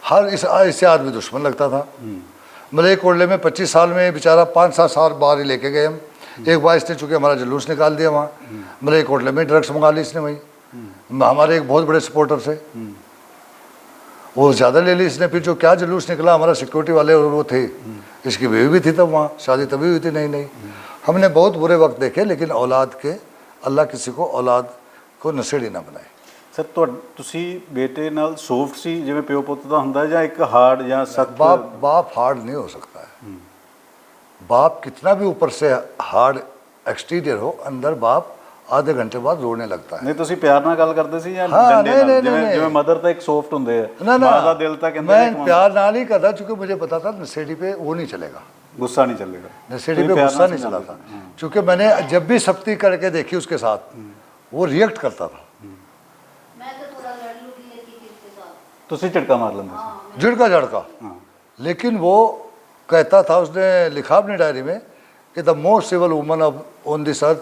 हर इससे आदमी दुश्मन लगता था। मलेरकोटले में 25 साल में बेचारा 5-7 साल बाहर ही लेके गए हम। एक बार इसने चूँकि हमारा जुलूस निकाल दिया वहाँ, मलेरकोटले में ड्रग्स मंगा ली इसने वहीं, हमारे एक बहुत बड़े सपोर्टर से, वो ज़्यादा ले ली इसने। फिर जो क्या जुलूस निकला, हमारा सिक्योरिटी वाले और वो थे, इसकी बीवी भी थी तब वहाँ, शादी तभी हुई थी नहीं। हमने बहुत बुरे वक्त देखे, लेकिन औलाद के, अल्लाह किसी को औलाद को नशेड़ी ना बनाए। सर ਤੁਸੀਂ बेटे नाल सॉफ्ट सी जिवें ਪਿਓ ਪੁੱਤ ਦਾ ਹੁੰਦਾ ਜਾਂ ਇੱਕ हार्ड ਜਾਂ सख्त? बाप हार्ड नहीं हो सकता है। बाप कितना भी ऊपर से हार्ड एक्सटीरियर हो, अंदर बाप आधे घंटे बाद रोने लगता है। नहीं ਤੁਸੀਂ ਪਿਆਰ ਨਾਲ ਗੱਲ ਕਰਦੇ ਸੀ ਜਾਂ हाँ, ਡੰਡੇ ਨਾਲ? नहीं। ਜਿਵੇਂ ਮਦਰ ਤਾਂ ਇੱਕ ਸੌਫਟ ਹੁੰਦੇ ਆ, ना ਮਾਂ ਦਾ ਦਿਲ ਤਾਂ ਕਹਿੰਦੇ ਨੇ मैं प्यार ना नहीं करता, क्योंकि मुझे पता था नशेड़ी पे वो नहीं चलेगा, गुस्सा नहीं चलेगा, नशेड़ी पे गुस्सा नहीं चला था। क्योंकि मैंने जब भी सख्ती करके देखी उसके साथ, वो रिएक्ट करता था। मैं तो थोड़ा लड़ लूटी लेती थी उसके साथ। ਤੁਸੀਂ ਝਟਕਾ ਮਾਰ ਲੈਂਦੇ ਸੀ? झड़का। लेकिन वो कहता था, उसने लिखा अपनी डायरी में कि the most civil woman on this earth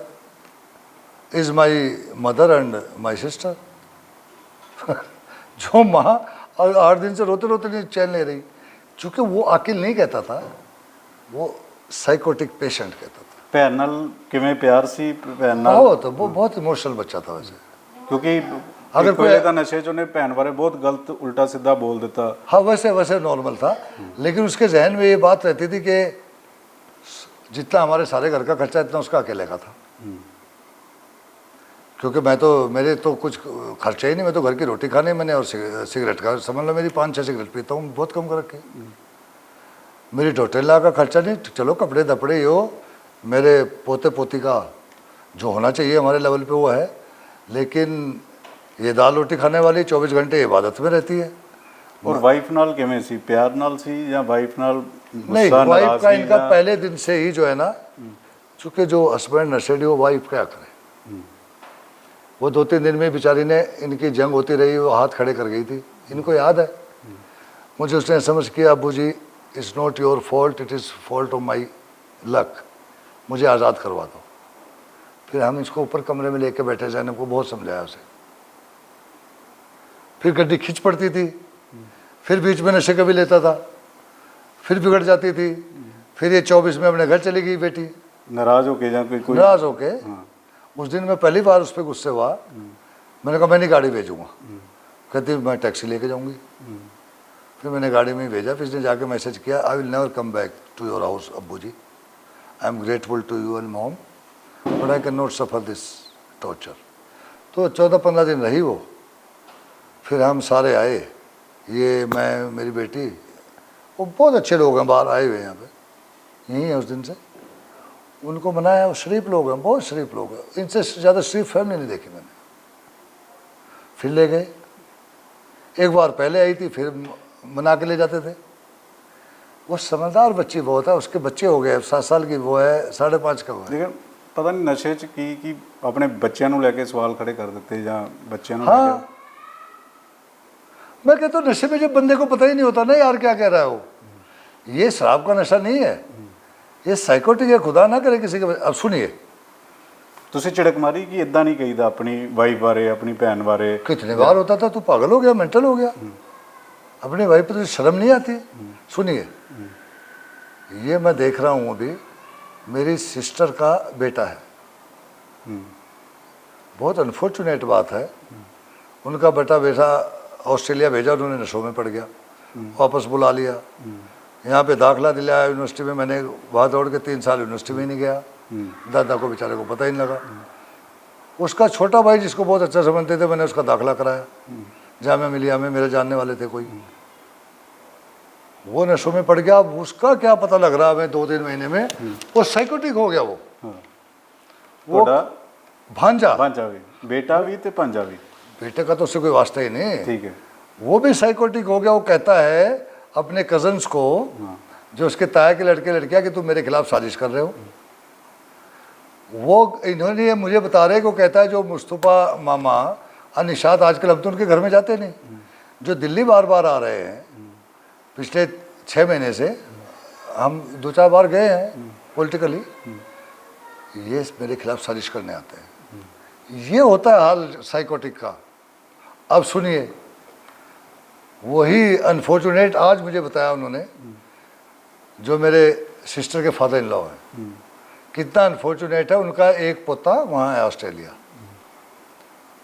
is my mother and my sister. जो माँ 8 दिन से रोते रोते नहीं चैन ले रही, चूँकि वो अकेल नहीं कहता था, वो साइकोटिक पेशेंट कहता था। ਭੈਣ ਨਾਲ ਕਿਵੇਂ ਪਿਆਰ ਸੀ ਭੈਣ ਨਾਲ? वो बहुत इमोशनल बच्चा था वैसे। ਕਿਉਂਕਿ अगर ਅਗਰ ਕੋਈ कोई- ਤਾਂ ਨਸ਼ੇ 'ਚ ਉਹਨੇ ਭੈਣ ਬਾਰੇ ਬਹੁਤ ਗਲਤ ਉਲਟਾ ਸਿੱਧਾ ਬੋਲ ਦਿੱਤਾ। हाँ वैसे वैसे नॉर्मल था, लेकिन उसके जहन में ये बात रहती थी कि जितना हमारे सारे घर का खर्चा इतना उसका अकेले का था, क्योंकि मैं तो मेरे तो कुछ खर्चा ही नहीं, मैं तो घर की रोटी खानी मैंने और सिगरेट का समझ लो, मेरी 5-6 सिगरेट पीता हूँ, बहुत कम कर रखे। मेरी टोटल लाख का खर्चा नहीं, चलो कपड़े दपड़े हो, मेरे पोते पोती का जो होना चाहिए हमारे लेवल पे वो है, लेकिन ये दाल रोटी खाने वाली 24 घंटे इबादत में रहती है। और वाइफ नाल किवें सी? प्यार नाल सी या वाइफ नाल नहीं, गुस्सा वाइफ का नाराजगी इनका या- पहले दिन से ही जो है ना, चूंकि जो हस्बैंड नशेड़ी हो, वाइफ क्या करे, वो 2-3 दिन में बेचारी ने, इनकी जंग होती रही, वो हाथ खड़े कर गई थी, इनको याद है। मुझे उसने समझ किया, अबू जी it's not your fault, it is fault of my luck, मुझे आज़ाद करवा दो। फिर हम इसको ऊपर कमरे में लेके बैठे, जाने को बहुत समझाया उसे। फिर गड्डी खींच पड़ती थी, फिर बीच में नशे कभी लेता था, फिर बिगड़ जाती थी, फिर ये 24 में अपने घर चली गई बेटी, नाराज होके या कोई नाराज होके। उस दिन मैं पहली बार उस पर गुस्से हुआ, मैंने कहा मैं नहीं गाड़ी भेजूंगा, कहती मैं टैक्सी लेके जाऊंगी। फिर मैंने गाड़ी में ही भेजा, फिर इसने जाके मैसेज किया, I will never come back to your house अब्बू जी, I am grateful to you and mom, but I can not suffer this torture. तो 14-15 दिन रही वो, फिर हम सारे आए, ये मैं मेरी बेटी, वो बहुत अच्छे लोग हैं, बाहर आए हुए हैं यहाँ पे, यहीं हैं उस दिन से, उनको मनाया, वो शरीफ लोग हैं, बहुत शरीफ लोग हैं, इनसे ज़्यादा शरीफ फैमिली नहीं देखी मैंने। फिर ले गए, एक बार पहले आई थी, फिर मना के ले जाते थे। वो समझदार बच्ची बहुत है, उसके बच्चे हो गए, 7 साल की वो है, 5.5 का वो है। लेकिन पता नहीं नशे 'ਚ ਕੀ ਆਪਣੇ ਬੱਚਿਆਂ ਨੂੰ ਲੈ ਕੇ ਸਵਾਲ ਖੜੇ ਕਰ ਦਿੱਤੇ ਜਾਂ ਬੱਚਿਆਂ ਨੂੰ हाँ, ਲੈ ਕੇ मैं कहता हूँ नशे में जब बंदे को पता ही नहीं होता ना यार क्या कह रहा है वो, ये शराब का नशा नहीं है, ये साइकोटिक है, खुदा ना करे किसी के। अब सुनिए, ਤੁਸੀਂ ਝਿੜਕ ਮਾਰੀ ਕਿ ਇਦਾਂ ਨਹੀਂ ਕਹੀਦਾ ਆਪਣੀ ਵਾਈਫ ਬਾਰੇ, ਆਪਣੀ ਭੈਣ ਬਾਰੇ? कितने बार होता था, तू पागल हो गया, मेंटल हो गया, अपनी वाइफ पर तो शर्म नहीं आती। सुनिए, ये मैं देख रहा हूँ अभी, मेरी सिस्टर का बेटा है, बहुत अनफॉर्चुनेट बात है, उनका बेटा ऑस्ट्रेलिया भेजा, उन्होंने नशों में पड़ गया, वापस बुला लिया, यहाँ पे दाखिला दिलाया यूनिवर्सिटी में, मैंने वहाँ दौड़ के 3 साल यूनिवर्सिटी में ही नहीं गया, दादा को बेचारे को पता ही नहीं लगा। उसका छोटा भाई जिसको बहुत अच्छा समझते थे, मैंने उसका दाखिला कराया जामिया मिलिया में, मेरे जानने वाले थे कोई, वो नशों में पड़ गया। अब उसका क्या पता लग रहा है, 2-3 महीने में वो साइकोटिक हो गया। वो ਤੁਹਾਡਾ भांजा, ਭਾਂਜਾ ਵੀ, ਬੇਟਾ ਵੀ ਤੇ ਭਾਂਜਾ ਵੀ? बेटे का तो उससे कोई वास्ता ही नहीं, ठीक है। वो भी साइकोटिक हो गया। वो कहता है अपने कजन्स को, जो उसके ताया के लड़के लड़कियां, कि तुम मेरे खिलाफ साजिश कर रहे हो। वो इन्होंने मुझे बता रहे को कहता है, जो मुस्तफ़ा मामा अनिशात, आजकल हम तो उनके घर में जाते नहीं, जो दिल्ली बार बार आ रहे हैं, पिछले 6 महीने से हम 2-4 बार गए हैं पॉलिटिकली, ये मेरे खिलाफ साजिश करने आते हैं। ये होता है हाल साइकोटिक का। अब सुनिए, वही अनफॉर्चुनेट आज मुझे बताया उन्होंने, जो मेरे सिस्टर के फादर इन लॉ हैं, कितना अनफॉर्चुनेट है, उनका एक पोता वहाँ है ऑस्ट्रेलिया।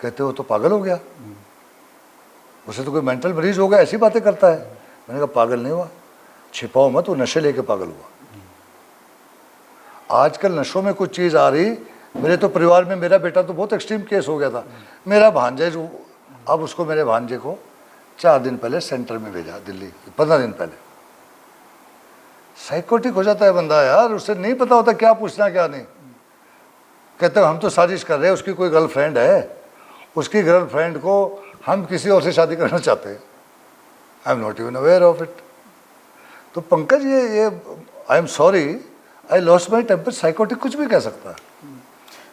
कहते हो तो पागल हो गया, उसे तो कोई मेंटल मरीज होगा, ऐसी बातें करता है। मैंने कहा पागल नहीं हुआ, छिपाओ मत, वो नशे लेके पागल हुआ। आजकल नशों में कुछ चीज़ आ रही, मेरे तो परिवार में, मेरा बेटा तो बहुत एक्सट्रीम केस हो गया था, मेरा भांजे जो, अब उसको, मेरे भांजे को 4 दिन पहले सेंटर में भेजा दिल्ली, 15 दिन पहले। साइकोटिक हो जाता है बंदा यार, उसे नहीं पता होता क्या पूछना क्या नहीं। कहते हम तो साजिश कर रहे हैं, उसकी कोई गर्लफ्रेंड है, उसकी गर्लफ्रेंड को हम किसी और से शादी करना चाहते हैं, I am not even aware of it. तो पंकज ये I am sorry, I lost my temper, psychotic कुछ भी कह सकता है।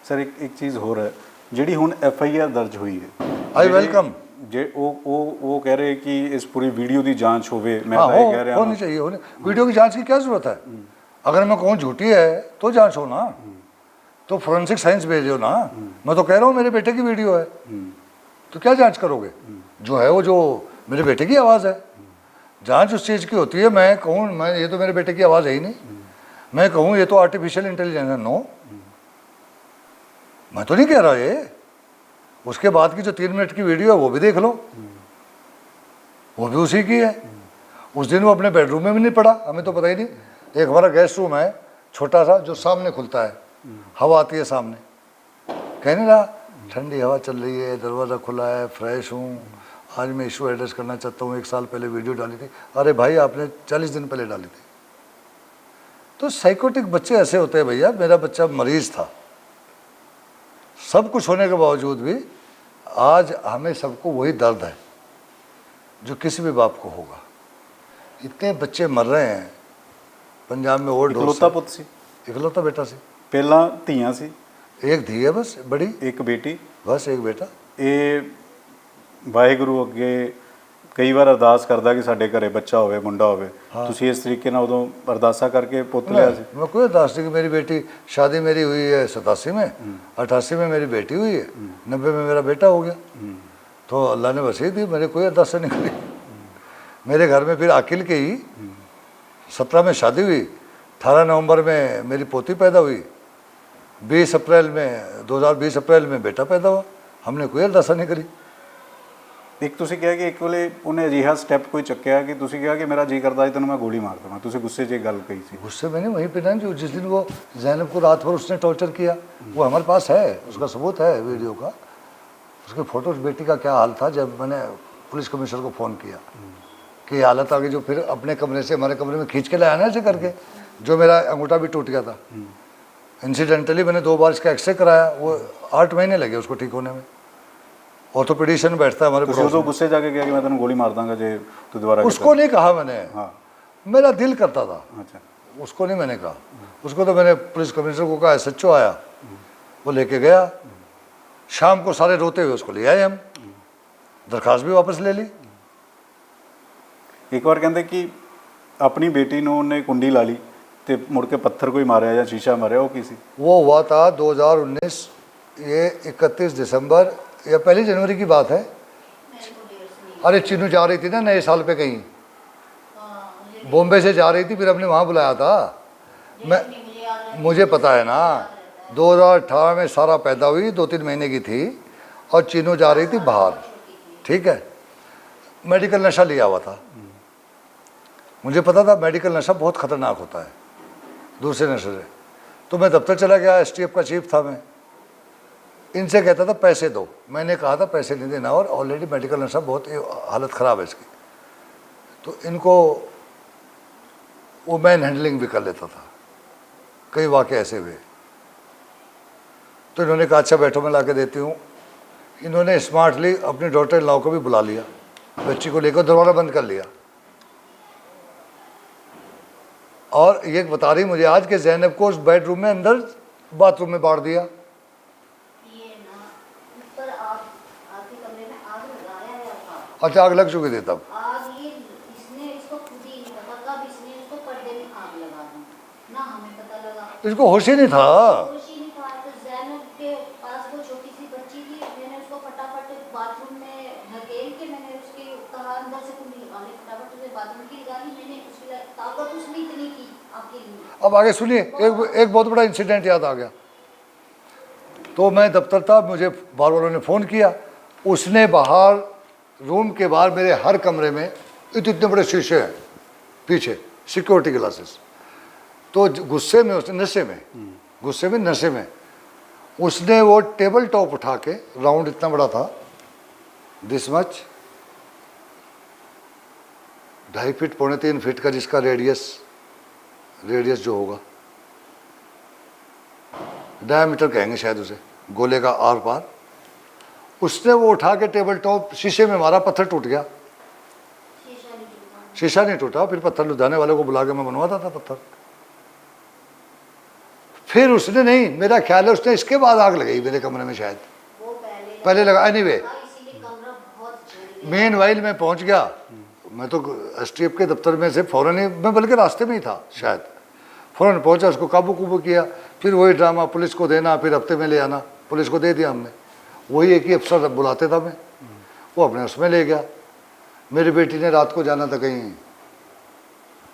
ਸਰ ਇੱਕ ਚੀਜ਼ ਹੋਰ ਹੈ, ਜਿਹੜੀ ਹੁਣ FIR ਦਰਜ ਹੋਈ ਹੈ, आई वेलकम, ਜੇ ਉਹ ਕਹਿ ਰਹੇ ਕਿ ਇਸ ਪੂਰੀ ਵੀਡੀਓ ਦੀ ਜਾਂਚ ਹੋਵੇ, ਮੈਂ हाँ ਤਾਂ ਇਹ ਕਹਿ ਰਿਹਾ होनी चाहिए, होनी। वीडियो की जांच की क्या जरूरत है? अगर मैं कहूँ झूठी है तो जांच हो ना, तो फोरेंसिक साइंस भेजो ना। मैं तो कह रहा हूँ मेरे बेटे की वीडियो है, तो क्या जांच करोगे? जो है वो जो मेरे बेटे की आवाज़ है, जांच उस चीज़ की होती है। मैं कहूँ, मैं ये तो मेरे बेटे की आवाज़ है ही नहीं, मैं कहूँ ये तो आर्टिफिशियल इंटेलिजेंस है, नो, मैं तो नहीं कह रहा ये। उसके बाद की जो 3 मिनट की वीडियो है वो भी देख लो, वो भी उसी की है। उस दिन वो अपने बेडरूम में भी नहीं पड़ा, हमें तो पता ही नहीं। एक हमारा गेस्ट रूम है छोटा सा जो सामने खुलता है, हवा आती है सामने, कह नहीं रहा ठंडी हवा चल रही है, दरवाज़ा खुला है, फ्रेश हूँ, आज मैं इशू एड्रेस करना चाहता हूँ, 1 साल पहले वीडियो डाली थी। अरे भाई आपने 40 दिन पहले डाली थी। तो साइकोटिक बच्चे ऐसे होते हैं भैया। मेरा बच्चा मरीज था, सब कुछ होने के बावजूद भी आज हमें सबको वही दर्द है जो किसी भी बाप को होगा। इतने बच्चे मर रहे हैं पंजाब में ओवरडोज इकलौता पुत सी, इकलौता बेटा सी, ਪਹਿਲਾਂ ਧੀਆਂ ਸੀ, एक धी है बस बड़ी, ਇੱਕ ਬੇਟੀ। बस एक बेटा। ਇਹ ਵਾਹਿਗੁਰੂ ਅੱਗੇ ਕਈ ਵਾਰ ਅਰਦਾਸ ਕਰਦਾ ਕਿ ਸਾਡੇ ਘਰੇ ਬੱਚਾ ਹੋਵੇ, ਮੁੰਡਾ ਹੋਵੇ। ਤੁਸੀਂ ਇਸ ਤਰੀਕੇ ਨਾਲ ਉਦੋਂ ਅਰਦਾਸਾ ਕਰਕੇ ਪੁੱਤ ਲਿਆ ਸੀ? मैं कोई अरदास नहीं कि मेरी बेटी, शादी मेरी हुई है 87 में, 88 में मेरी बेटी हुई है, 90 में मेरा बेटा हो गया, तो अल्लाह ने वसीयत दी, मैंने कोई अरदास नहीं करी। मेरे घर में फिर आकिल के ही 17 में शादी हुई, 18 नवंबर में मेरी पोती पैदा हुई, 20 अप्रैल में 2020 अप्रैल में बेटा पैदा हुआ। हमने कोई अरदासा नहीं करी। ਇੱਕ ਤੁਸੀਂ ਕਿਹਾ ਕਿ ਇੱਕ ਵੇਲੇ ਉਹਨੇ ਅਜਿਹਾ ਸਟੈਪ ਕੋਈ ਚੱਕਿਆ ਕਿ ਤੁਸੀਂ ਕਿਹਾ ਕਿ ਮੇਰਾ ਜੀ ਕਰਦਾ ਅੱਜ ਤੈਨੂੰ ਮੈਂ ਗੋਲੀ ਮਾਰ ਦਵਾਂ, ਤੁਸੀਂ गुस्से 'ਚ ਇਹ ਗੱਲ कही थी? गुस्से में नहीं, वहीं पे ना, जो जिस दिन वो जैनब को रात भर उसने टॉर्चर किया, वो हमारे पास है, उसका सबूत है वीडियो का, उसके फोटो, बेटी का क्या हाल था जब मैंने पुलिस कमिश्नर को फ़ोन किया कि ये हालत आ गई, जो फिर अपने कमरे से हमारे कमरे में खींच के लाया ना ऐसे करके, जो मेरा अंगूठा भी टूट गया था इंसिडेंटली। मैंने 2 बार इसका एक्सरे कराया, वो 8 महीने लगे उसको ठीक होने में। ऑर्थोपेडिशियन बैठता है हमारे ਤੁਸੀਂ पड़ोस ਉਦੋਂ में। गुस्से जा के किया कि मैं तेन गोली मार दूंगा जे तू दोबारा उसको नहीं कहा मैंने, हाँ, मेरा दिल करता था, अच्छा, उसको नहीं मैंने कहा। उसको तो मैंने पुलिस कमिश्नर को कहा, SHO आया, वो लेके गया, शाम को सारे रोते हुए उसको ले आए हम, दरखास्त भी वापस ले ली। एक बार कहते कि अपनी बेटी ਨੂੰ ਉਹਨੇ ਕੁੰਡੀ ਲਾ ਲਈ ਤੇ ਮੁੜ ਕੇ ਪੱਥਰ ਕੋਈ ਮਾਰਿਆ ਜਾਂ ਸ਼ੀਸ਼ਾ ਮਾਰਿਆ, ਉਹ ਕੀ ਸੀ? वो हुआ था 2019, ये 31 दिसंबर या 1 जनवरी की बात है। मेरे को 1.5 से नहीं। अरे चिन्नू जा रही थी ना नए साल पे कहीं, मुझे बॉम्बे से जा रही थी, फिर हमने वहाँ बुलाया था। मैं, नहीं, मुझे याद है। मुझे पता है ना, 2018 में सारा पैदा हुई, 2-3 महीने की थी, और चिन्नू जा रही थी बाहर, ठीक है, मेडिकल नशा लिया हुआ था। मुझे पता था मेडिकल नशा बहुत ख़तरनाक होता है, दूसरे नशे से। तो मैं दफ्तर चला गया, STF का चीफ था मैं, इनसे कहता था पैसे दो। मैंने कहा था पैसे नहीं देना, और ऑलरेडी मेडिकल नशा बहुत हालत ख़राब है इसकी। तो इनको वो मैन हैंडलिंग भी कर लेता था, कई वाक़े ऐसे हुए। तो इन्होंने कहा अच्छा बैठो मैं ला के देती हूँ। इन्होंने स्मार्टली अपनी डॉटर इन लॉ को भी बुला लिया, बच्ची को लेकर दरवाज़ा बंद कर लिया, और ये बता रही मुझे आज के जैनब को उस बेडरूम में अंदर बाथरूम में बांट दिया। ये ना ऊपर आपके कमरे में आग लगाया हुआ था। अच्छा आग लग चुकी थी तब? आग ये इसने इसको खुद ही नहीं पता कब इसने इसको पर्दे में आग लगा दी, ना हमें पता लगा, इसको होश ही नहीं था। होश ही नहीं था। तो जैनब के पास वो छोटी सी बच्ची थी, मैंने उसको फटाफट बाथरूम में धकेल के मैंने उसके कहा अंदर से कुंडी निकाले, फटाफट उसे बाथरूम की निकाली मैंने, उसकी ताकत उसने इतनी की आपके लिए। अब आगे सुनिए, एक बहुत बड़ा इंसिडेंट याद आ गया। तो मैं दफ्तर था, मुझे बार बार उन्होंने फ़ोन किया, उसने बाहर रूम के बाहर मेरे हर कमरे में इतने बड़े शीशे हैं पीछे, सिक्योरिटी ग्लासेस। तो गुस्से में उसने, नशे में, गुस्से में नशे में उसने वो टेबल टॉप उठा के, राउंड इतना बड़ा था, दिस मच, 2.5 फीट 3.25 फीट का, जिसका रेडियस जो होगा, डायमीटर कहेंगे शायद उसे, गोले का आर पार, उसने वो उठा के टेबल टॉप शीशे में मारा, पत्थर टूट गया। शीशा नहीं टूटा। शीशा नहीं टूटा, फिर पत्थर लुधाने वाले को बुला के मैं बनवाता था पत्थर। फिर उसने नहीं, मेरा ख्याल है उसने इसके बाद आग लगाई मेरे कमरे में शायद, वो पहले लगा। एनीवे, इसीलिए कमरा बहुत जल गया। मेन वाइल में पहुंच गया, मैं तो STF के दफ्तर में से फ़ौरन ही, मैं बल्कि रास्ते में ही था शायद, फ़ौरन पहुंचा, उसको काबू किया। फिर वही ड्रामा, पुलिस को देना, फिर हफ्ते में ले आना, पुलिस को दे दिया हमने। वही एक ही अफसर बुलाते था मैं, वो अपने उसमें ले गया। मेरी बेटी ने रात को जाना था कहीं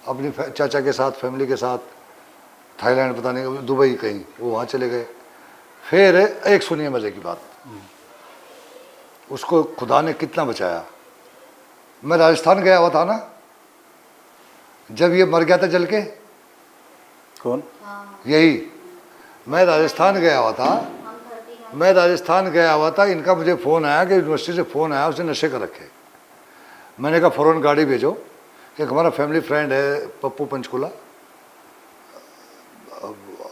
अपनी चाचा के साथ, फैमिली के साथ, थाईलैंड पता नहीं दुबई कहीं, वो वहाँ चले गए। फिर एक सुनिए मज़े की बात, उसको खुदा ने कितना बचाया। मैं राजस्थान गया हुआ था ना, जब ये मर गया था जल के, कौन? यही मैं राजस्थान गया हुआ था, मैं राजस्थान गया हुआ था, इनका मुझे फ़ोन आया कि यूनिवर्सिटी से फ़ोन आया, उसने नशे कर रखे। मैंने कहा फ़ौरन गाड़ी भेजो। एक हमारा फैमिली फ्रेंड है पप्पू पंचकुला,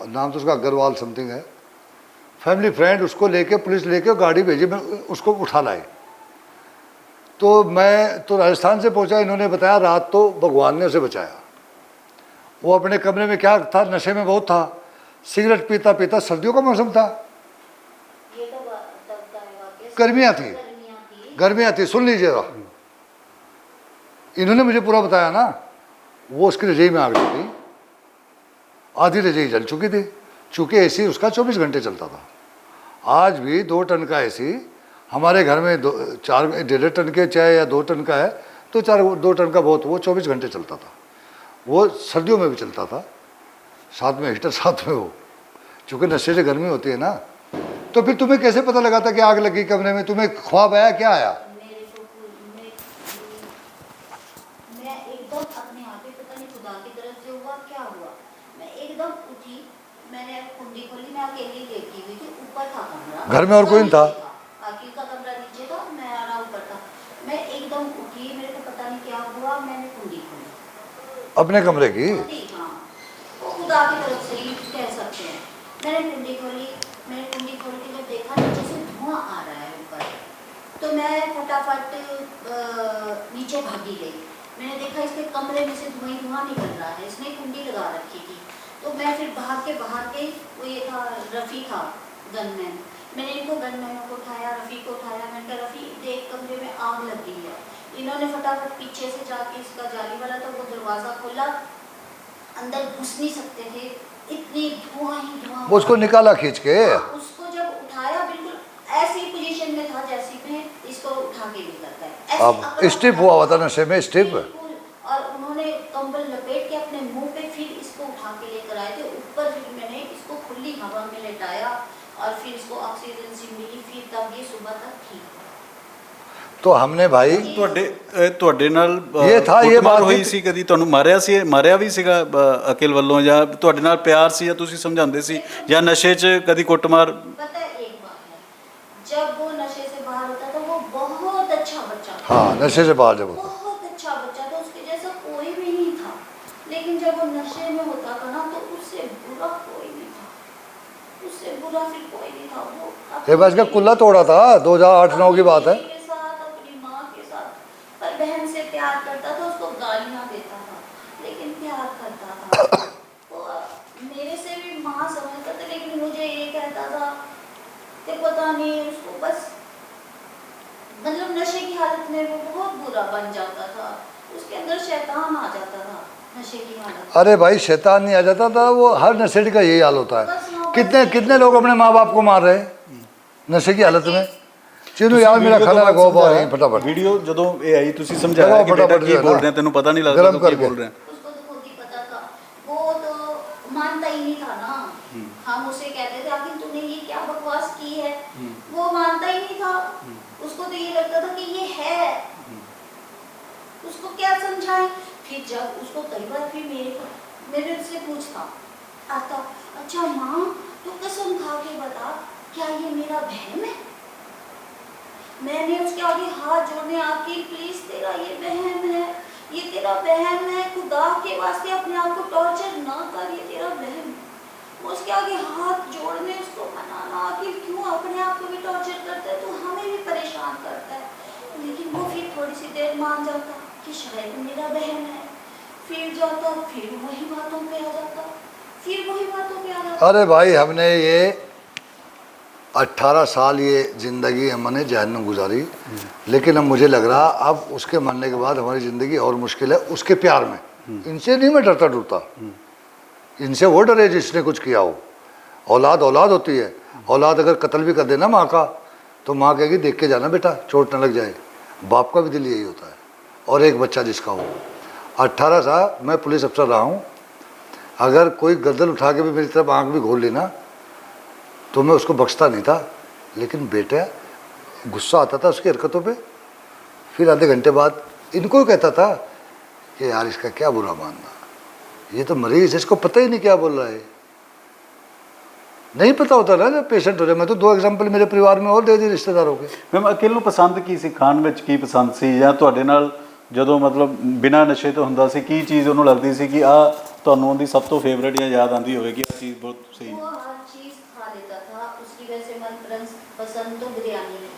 नाम तो उसका अग्रवाल समथिंग है, फैमिली फ्रेंड, उसको लेके पुलिस लेके गाड़ी भेजी, मैं उसको उठा लाए। तो मैं तो राजस्थान से पहुंचा, इन्होंने बताया रात तो भगवान ने उसे बचाया। वो अपने कमरे में क्या था, नशे में बहुत था, सिगरेट पीता पीता, सर्दियों का मौसम था, गर्मियाँ थी, सुन लीजिएगा, इन्होंने मुझे पूरा बताया ना। वो उसकी रजाई में आग लगी, आधी रजाई जल चुकी थी, चूँकि एसी उसका 24 घंटे चलता था। आज भी 2 टन का एसी हमारे घर में 1.5 टन के चाहे या 2 टन का है तो 2 टन का बहुत, वो 24 घंटे चलता था। वो सर्दियों में भी चलता था, साथ में हीटर साथ में हो, चूँकि नशे से गर्मी होती है ना। तो फिर तुम्हें कैसे पता लगा था कि आग लगी कमरे में? तुम्हें ख्वाब आया, क्या आया? मैं एकदम अपने आप ही पता नहीं खुदा की तरफ से हुआ क्या हुआ, मैं एकदम उठी, मैंने कुंडी खोली, मैं अकेली लेटी हुई थी, ऊपर था कमरा, घर में और कोई नहीं था, बाकी का कमरा नीचे था, मैं आराम करता। मैं एकदम उठी, मेरे को पता नहीं क्या हुआ, मैंने कुंडी खोली अपने कमरे की। हाँ, वो खुदा की तरफ से ही कह सकते हैं। मैंने कुंडी खोली, मैंने कुंडी खोल के जब देखा नीचे से धुआं आ रहा है ऊपर, तो मैं फटाफट नीचे भागी गई। मैंने देखा इसके कमरे में से धुआं निकल रहा है, इसने कुंडी लगा रखी थी। तो मैं फिर भाग के बाहर गई, वो ये था रफ़ी था गनमैन, मैंने इनको गनमैनों को उठाया, रफ़ी को उठाया, मैंने कहा रफ़ी देख कमरे में आग लग गई है। इन्होंने फटाफट पीछे से जाके, इसका जाली वाला था, वो दरवाज़ा खोला, अंदर घुस नहीं सकते थे, इतनी धुआं ही धुआं। वो उसको निकाला खींच के, उसको जब उठाया बिल्कुल ऐसी पोजीशन में था जैसी में इसको उठा के निकलता है, अब स्टिप हुआ हुआ था नशे में, स्टिप। और उन्होंने कंबल लपेट के अपने मुंह पे फिर इसको उठा के लेकर आए थे ऊपर। फिर मैंने इसको खुली हवा में लेटाया और फिर इसको ऑक्सीजन सी मिली, फिर तब ये सुबह तक ठीक हुआ। तो हमने भाई ਤੁਹਾਡੇ ਨਾਲ ਇਹ ਥਾ ਇਹ ਕੁੱਟਮਾਰ ਬਾਤ ਹੋਈ ਸੀ, ਕਦੀ ਤੁਹਾਨੂੰ ਮਾਰਿਆ ਵੀ ਸੀਗਾ ਅਕਿਲ ਵੱਲੋਂ, ਜਾਂ ਤੁਹਾਡੇ ਨਾਲ ਪਿਆਰ ਸੀ, ਜਾਂ ਤੁਸੀਂ ਸਮਝਾਉਂਦੇ ਸੀ, ਜਾਂ ਨਸ਼ੇ 'ਚ कभी कुटमार? पता है एक बात है, जब वो नशे से बाहर होता था वो बहुत अच्छा बच्चा था। हाँ, नशे से बाहर जब होता, बहुत अच्छा बच्चा था, उसके जैसा कोई भी नहीं था। लेकिन जब वो नशे में होता था ना तो उससे बुरा कोई नहीं था, उससे बुरा फिर कोई नहीं था। वो ये बस का कुल्ला तोड़ा था, 2008-9 की बात है। के साथ, अपनी माँ के साथ, पर बहन से प्यार करता था, उसको गालियाँ देता था लेकिन प्यार करता था। वो मेरे से भी माँ समझता था, लेकिन मुझे ये कहता था कि पता नहीं उसको बस, मतलब नशे की हालत में वो बहुत बुरा बन जाता था, उसके अंदर शैतान आ जाता था नशे की हालत। अरे भाई शैतान नहीं आ जाता था, वो हर नशेड़ी का यही हाल होता है। कितने कितने लोग अपने माँ बाप को मार रहे हैं नशे की हालत में। चलो यार मेरा खाना लगाओ बाहर फटाफट। ਵੀਡੀਓ ਜਦੋਂ ਇਹ ਆਈ ਤੁਸੀਂ ਸਮਝਾਇਆ ਕਿ ਬੇਟਾ ਕੀ ਬੋਲ ਰਹੇ, ਤੈਨੂੰ ਪਤਾ ਨਹੀਂ ਲੱਗਦਾ ਤੂੰ ਕੀ ਬੋਲ ਰਿਹਾ। उसको तो खुद ही पता था, वो तो मानता ही नहीं था ना। हम उसे कहते थे आखिर तूने ये क्या बकवास की है, वो मानता ही नहीं था। उसको तो ये लगता था कि ये है, उसको क्या समझाएं। फिर जब उसको कई बार फिर मेरे से पूछता आता, अच्छा माँ तू कसम खा के बता क्या ये मेरा बहन है। मैंने उसके आगे हाथ जोड़ने आके, प्लीज तेरा ये बहन है, ये तेरा बहन है, खुदा के वास्ते अपने आप को टॉर्चर ना कर, ये तेरा बहन। वो उसके आगे हाथ जोड़ने, उसको मनाना कि क्यों अपने आप को भी टॉर्चर करता है तो हमें भी परेशान करता है। लेकिन वो फिर थोड़ी सी देर मान जाता कि शायद मेरा बहन है, फिर जाता, फिर वही बातों पे आ जाता, फिर वही बातों पे आ जाता। अरे भाई हमने ये 18 साल ये ज़िंदगी हमने जहन्नुम गुजारी, लेकिन अब मुझे लग रहा अब उसके मरने के बाद हमारी ज़िंदगी और मुश्किल है उसके प्यार में। इनसे नहीं मैं डरता डरता, इनसे वो डरे जिसने कुछ किया हो। औलाद औलाद होती है, औलाद अगर कत्ल भी कर देना माँ का तो माँ कहेगी देख के जाना बेटा चोट न लग जाए। बाप का भी दिल यही होता है। और एक बच्चा जिसका हो 18 साल मैं पुलिस अफसर रहा हूँ, अगर कोई गर्दन उठा के भी मेरी तरफ आंख भी घोल ली ना तो मैं उसको बख्शता नहीं था, लेकिन बेटा गुस्सा आता था उसकी हरकतों पे। फिर आधे घंटे बाद इनको कहता था कि यार इसका क्या बुरा मानना, ये तो मरीज है, इसको पता ही नहीं क्या बोल रहा है। नहीं पता होता ना जब पेशेंट हो जाए। मैं तो 2 एग्जाम्पल मेरे परिवार में और दे दी रिश्तेदारों के। ਮੈਮ ਅਕੀਲ ਨੂੰ ਪਸੰਦ ਕੀ ਸੀ ਖਾਣ ਵਿੱਚ, ਕੀ ਪਸੰਦ ਸੀ, ਜਾਂ ਤੁਹਾਡੇ ਨਾਲ ਜਦੋਂ ਮਤਲਬ ਬਿਨਾਂ ਨਸ਼ੇ ਤੋਂ ਹੁੰਦਾ ਸੀ ਕੀ ਚੀਜ਼ ਉਹਨੂੰ ਲੱਗਦੀ ਸੀ ਕਿ ਆ ਤੁਹਾਨੂੰ ਉਹਦੀ ਸਭ ਤੋਂ ਫੇਵਰੇਟ ਜਾਂ ਯਾਦ ਆਉਂਦੀ ਹੋਵੇ ਕਿ ਇਹ ਚੀਜ਼ ਬਹੁਤ ਸਹੀ वो हर चीज खा लेता था, उसकी वजह से मन पसंद तो बिरयानी थी।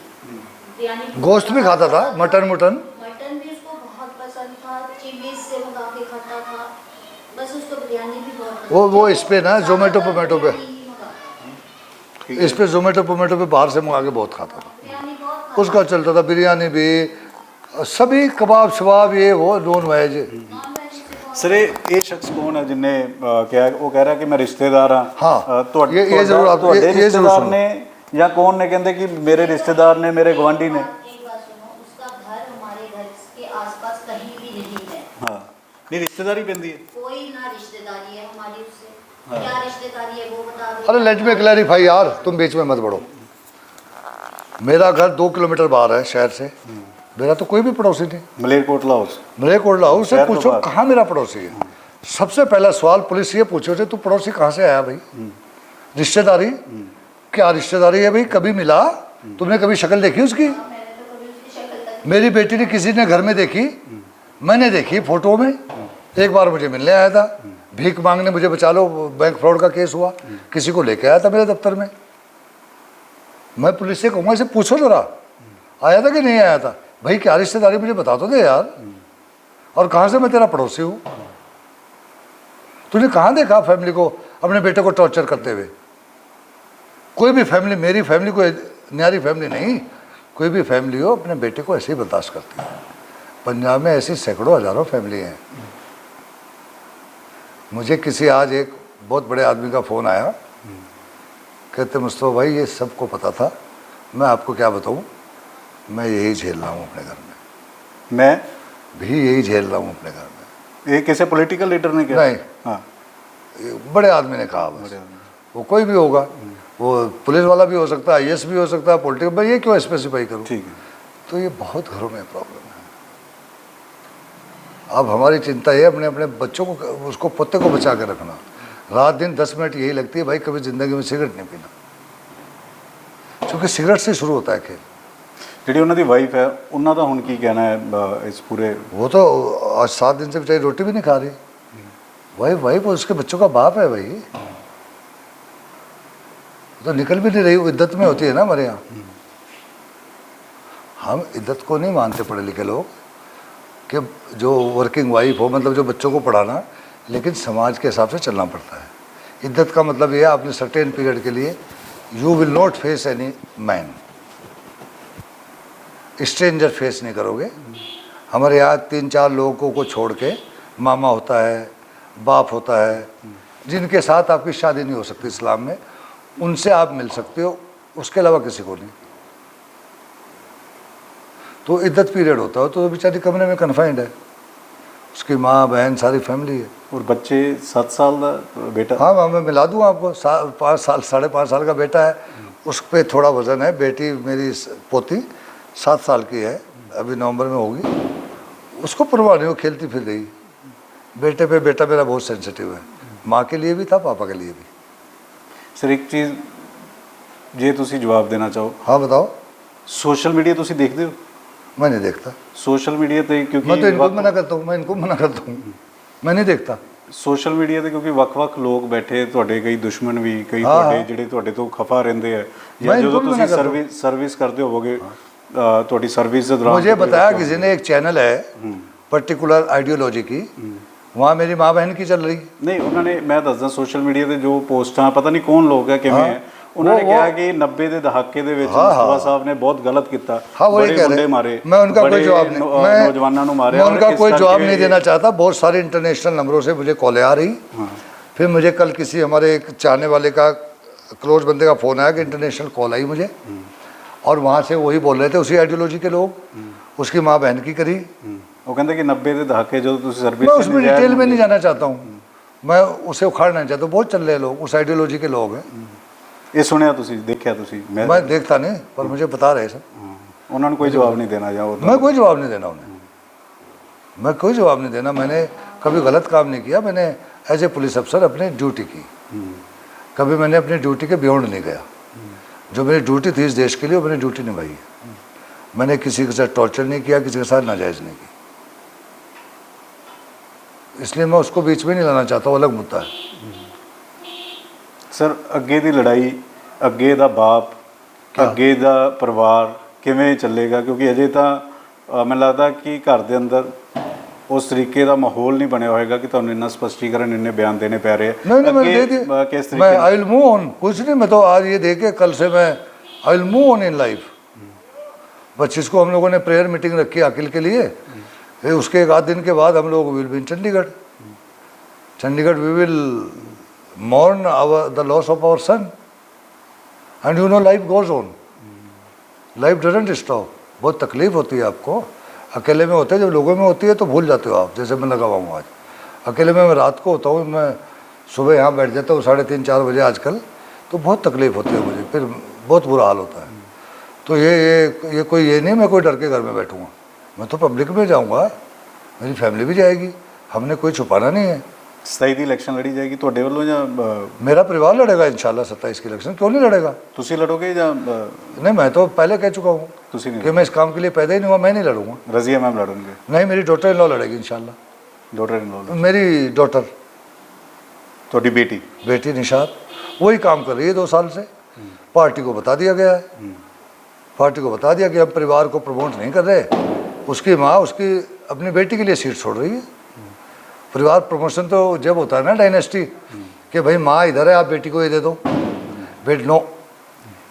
बिरयानी गोश्त भी खाता था, मटन मटन भी उसको बहुत पसंद था, चिलीज से मंगा के खाता था, बस उसको बिरयानी भी बहुत पसंद वो इस पे ना जोमेटो पोमेटो पे, बिरयानी इस पे जोमेटो पोमेटो पे बाहर से मंगा के बहुत खाता था। बहुत उसका चलता था, बिरयानी भी, सभी कबाब शबाब ये वो नॉन वेज। नॉन वेज से बहुत ਸਰ ਇਹ ਸ਼ਖਸ ਕੌਣ ਹੈ ਜਿਨੇ ਕਿਹਾ, ਉਹ ਕਹਿ ਰਿਹਾ ਕਿ ਮੈਂ ਰਿਸ਼ਤੇਦਾਰ ਹਾਂ। ਹਾਂ, ਤੁਹਾਡੇ ਇਹ ਜ਼ਰੂਰ ਆਪ- ਤੁਹਾਡੇ ਇਹ ਜ਼ਰੂਰ ਰਿਸ਼ਤੇਦਾਰ ਸੁਣੋ। ਨੇ ਜਾਂ ਕੌਣ ਨੇ, ਕਹਿੰਦੇ ਕਿ ਮੇਰੇ ਰਿਸ਼ਤੇਦਾਰ ਨੇ, ਮੇਰੇ ਗਵਾਂਢੀ ਨੇ। एक बात सुनो, उसका घर हमारे घर के आसपास कहीं भी नहीं है, ਹਾਂ ਨਹੀਂ ਰਿਸ਼ਤੇਦਾਰੀ ਪੈਂਦੀ ਹੈ। कोई ना रिश्तेदारी है हमारी उससे। क्या रिश्तेदारी है वो बता दो। अरे लेट मी क्लैरिफाई यार, तुम बीच में मत बढ़ो। मेरा घर 2 किलोमीटर बाहर है शहर से, मेरा तो कोई भी पड़ोसी नहीं। ਮਲੇਰਕੋਟਲਾ ਹਾਊਸ। मलेरकोटला हाउस से शहर तो पूछो बाहर। कहाँ मेरा पड़ोसी है। सबसे पहला सवाल पुलिस ये पूछो थे, तू पड़ोसी कहाँ से आया भाई। रिश्तेदारी, क्या रिश्तेदारी है भाई, कभी मिला, तुमने कभी शक्ल देखी उसकी। मैंने तो कभी उसकी शक्ल तक मेरी बेटी ने किसी ने घर में देखी, मैंने देखी फोटो में। एक बार मुझे मिलने आया था, भीख मांगने, मुझे बचा लो बैंक फ्रॉड का केस हुआ, किसी को लेके आया था मेरे दफ्तर में। मैं पुलिस से कहूँगा इसे पूछो जरा आया था कि नहीं आया था। भाई क्या रिश्तेदारी मुझे बता तो दे यार, और कहाँ से मैं तेरा पड़ोसी हूँ। तूने कहाँ देखा फैमिली को अपने बेटे को टॉर्चर करते हुए। कोई भी फैमिली, मेरी फैमिली कोई न्यारी फैमिली नहीं, कोई भी फैमिली हो अपने बेटे को ऐसे ही बर्दाश्त करती है। पंजाब में ऐसी सैकड़ों हज़ारों फैमिली हैं। मुझे किसी आज एक बहुत बड़े आदमी का फ़ोन आया, कहते मुस्तफ़ा भाई ये सबको पता था, मैं आपको क्या बताऊँ, मैं यही झेल रहा हूँ अपने घर में, मैं भी यही झेल रहा हूँ अपने घर में। ये किसी पॉलिटिकल लीडर ने कहा? नहीं, हाँ ये बड़े आदमी ने कहा बस। वो कोई भी होगा, वो पुलिस वाला भी हो सकता है, IAS भी हो सकता है, पॉलिटिकल, मैं ये क्यों स्पेसिफाई करूँ। ठीक है। तो ये बहुत घरों में प्रॉब्लम है। अब हमारी चिंता ये अपने अपने बच्चों को, उसको पोते को बचा के रखना। रात दिन 10 मिनट यही लगती है भाई कभी ज़िंदगी में सिगरेट नहीं पीना, क्योंकि सिगरेट से शुरू होता है खेल। ਜਿਹੜੀ ਉਹਨਾਂ ਦੀ ਵਾਈਫ ਹੈ ਉਹਨਾਂ ਦਾ ਹੁਣ ਕੀ ਕਹਿਣਾ ਹੈ ਇਸ ਪੂਰੇ? वो तो आज 7 दिन से बेचारी रोटी भी नहीं खा रही। वाइफ उसके बच्चों का बाप है भाई, तो निकल भी नहीं रही। वो इद्दत में होती है ना हमारे यहाँ। हम इद्दत को नहीं मानते पढ़े लिखे लोग, कि जो वर्किंग वाइफ हो, मतलब जो बच्चों को पढ़ाना, लेकिन समाज के हिसाब से चलना पड़ता है। इद्दत का मतलब ये है आपने सर्टेन पीरियड के लिए you will not face any man, stranger face नहीं करोगे। हमारे यहाँ 3-4 लोगों को छोड़ के मामा होता है, बाप होता है, जिनके साथ आपकी शादी नहीं हो सकती इस्लाम में, उनसे आप मिल सकते हो, उसके अलावा किसी को नहीं। तो इद्दत पीरियड होता हो तो बेचारी कमरे में कन्फाइंड है, उसकी माँ बहन सारी फैमिली है। और बच्चे 7 साल का बेटा? हाँ मैं मिला दूँ आपको, 5 साल 5.5 साल का बेटा है, उस पर थोड़ा वजन है। बेटी मेरी पोती 7 साल की है, अभी नवंबर में होगी। उसको परवाह नहीं, वो खेलती फिर रही। बेटे पे बेटा मेरा बहुत सेंसिटिव है, माँ के लिए भी था, पापा के लिए भी। सर एक चीज़ जे तुसी जवाब देना चाहो। हाँ बताओ। सोशल मीडिया तुसी देखते हो? मैं नहीं देखता। सोशल मीडिया ते क्योंकि मैं तो इनको मना करता हूँ, मैं इनको मना करता हूँ, मैं नहीं देखता। ਸੋਸ਼ਲ ਮੀਡੀਆ ਤੇ ਕਿਉਂਕਿ ਵੱਖ-ਵੱਖ ਲੋਕ ਬੈਠੇ, ਤੁਹਾਡੇ ਕਈ ਦੁਸ਼ਮਣ ਵੀ, ਕਈ ਹਾਂ, ਤੁਹਾਡੇ ਹਾਂ। ਜਿਹੜੇ ਤੁਹਾਡੇ ਤੋਂ ਖਫਾ ਰਹਿੰਦੇ ਆ, ਜਾਂ ਮੈਂ ਜਦੋਂ ਬਿਲਕੁਲ ਤੁਸੀਂ ਮਨਾ ਕਰਦਾ ਸਰਵਿਸ ਕਰਦੇ ਹੋਵੋਗੇ ਤੁਹਾਡੀ ਸਰਵਿਸ ਦੇ ਦੌਰਾਨ मुझे बताया किसी ने एक चैनल है पर्टिकुलर आइडियोलॉजी की, वहाँ मेरी माँ बहन की चल रही। ਨਹੀਂ ਉਹਨਾਂ ਨੇ, ਮੈਂ ਦੱਸਦਾ ਸੋਸ਼ਲ ਮੀਡੀਆ ਤੇ ਜੋ ਪੋਸਟਾਂ, ਪਤਾ ਨਹੀਂ ਕੌਣ ਲੋਕ ਹੈ ਕਿਵੇਂ ਹੈ, ਉਹਨਾਂ ਨੇ ਕਿਹਾ ਕਿ 90 ਦੇ ਦਹਾਕੇ ਦੇ ਵਿੱਚ ਮੁਸਤਫਾ ਸਾਹਿਬ ਨੇ ਬਹੁਤ ਗਲਤ ਕੀਤਾ, हाँ वही ਬੜੇ कह ਮੁੰਡੇ रहे मारे, मैं उनका कोई बड़े जवाब नहीं, नौजवानों ਨੂੰ मैं मारे, और उनका इस कोई जवाब करके नहीं देना चाहता। बहुत सारे इंटरनेशनल नंबरों से मुझे कॉलें आ रही। फिर मुझे कल किसी हमारे एक चाहने वाले का, क्लोज बंदे का फ़ोन आया कि इंटरनेशनल कॉल आई मुझे, और वहाँ से वही बोल रहे थे उसी आइडियोलॉजी के लोग, उसकी माँ बहन की करी। ਉਹ ਕਹਿੰਦੇ ਕਿ 90 ਦੇ ਦਹਾਕੇ ਜਦੋਂ ਤੁਸੀਂ ਸਰਵਿਸ मैं उसमें डिटेल में नहीं जाना चाहता हूँ। मैं उसे उखाड़ना नहीं चाहता। बहुत चल रहे लोग उस आइडियोलॉजी के लोग हैं। ਇਹ ਸੁਣਿਆ ਤੁਸੀਂ ਦੇਖਿਆ ਤੁਸੀਂ मैं देखता नहीं, पर मुझे बता रहे सब। ਉਹਨਾਂ ਨੂੰ ਕੋਈ ਜਵਾਬ ਨਹੀਂ ਦੇਣਾ ਜਾਂ ਉਹ मैं कोई जवाब नहीं देना उन्हें, मैं कोई जवाब नहीं देना। मैंने कभी गलत काम नहीं किया। मैंने एज ए पुलिस अफसर अपनी ड्यूटी की, कभी मैंने अपनी ड्यूटी के बियॉन्ड नहीं गया। जो मेरी ड्यूटी थी इस देश के लिए, वो मैंने ड्यूटी निभाई है। मैंने किसी के साथ टॉर्चर नहीं किया, किसी के साथ नाजायज़ नहीं की। इसलिए मैं उसको बीच में नहीं लाना चाहता, वो अलग मुद्दा है। ਸਰ ਅੱਗੇ ਦੀ ਲੜਾਈ, ਅੱਗੇ ਦਾ ਬਾਪ, ਅੱਗੇ ਦਾ ਪਰਿਵਾਰ ਕਿਵੇਂ ਚੱਲੇਗਾ? ਕਿਉਂਕਿ ਅਜੇ ਤਾਂ ਮੈਨੂੰ ਲੱਗਦਾ ਕਿ ਘਰ ਦੇ ਅੰਦਰ उस तरीके का माहौल नहीं बनया होगा कि तुहानू इन्ना स्पष्टीकरण इन्ने बयान देने पै रहे हैं। नहीं मैंने दे दिए, किस मैं तरीके आई विल मूव ऑन। कुछ नहीं, मैं तो आज ये दे के कल से मैं I will move on in life. बस इसको हम लोगों ने प्रेयर मीटिंग रखी अखिल के लिए, फिर उसके एक आध दिन के बाद हम लोग will be in Chandigarh. Chandigarh we will mourn the loss of our son, and you know life goes on, life doesn't stop। बहुत तकलीफ होती है आपको, अकेले में होते हैं। जब लोगों में होती है तो भूल जाते हो आप, जैसे मैं लगा हुआ हूँ आज। अकेले में मैं रात को होता हूँ, मैं सुबह यहाँ बैठ जाता हूँ 3:30-4 बजे आजकल, तो बहुत तकलीफ होती है मुझे, फिर बहुत बुरा हाल होता है। तो ये कोई ये नहीं मैं कोई डर के घर में बैठूँगा, मैं तो पब्लिक में जाऊँगा, मेरी फैमिली भी जाएगी, हमने कोई छुपाना नहीं है। 27 ਦੀ ਇਲੈਕਸ਼ਨ ਲੜੀ ਜਾਏਗੀ ਤੁਹਾਡੇ ਵੱਲੋਂ ਜਾਂ मेरा परिवार लड़ेगा इंशाल्लाह 27 की इलेक्शन। क्यों नहीं लड़ेगा? ਤੁਸੀਂ ਲੜੋਗੇ ਜਾਂ नहीं, मैं तो पहले कह चुका हूँ ਤੁਸੀਂ कि ਨਹੀਂ? मैं इस काम के लिए पैदा ही नहीं हुआ, मैं नहीं लड़ूंगा। रजिया मैम लड़ेंगे? नहीं, मेरी डॉटर इन लॉ लड़ेगी इंशाल्लाह। Daughter in law? मेरी डॉटर, ਤੁਹਾਡੀ बेटी? बेटी निशात वही काम कर रही है 2 साल से। पार्टी को बता दिया गया है, पार्टी को बता दिया कि हम परिवार को प्रमोट नहीं कर रहे। उसकी माँ उसकी अपनी बेटी के लिए सीट छोड़ रही है। परिवार प्रमोशन तो जब होता है ना डायनेस्टी, कि भाई माँ इधर है, आप बेटी को ये दे दो। बेट नो,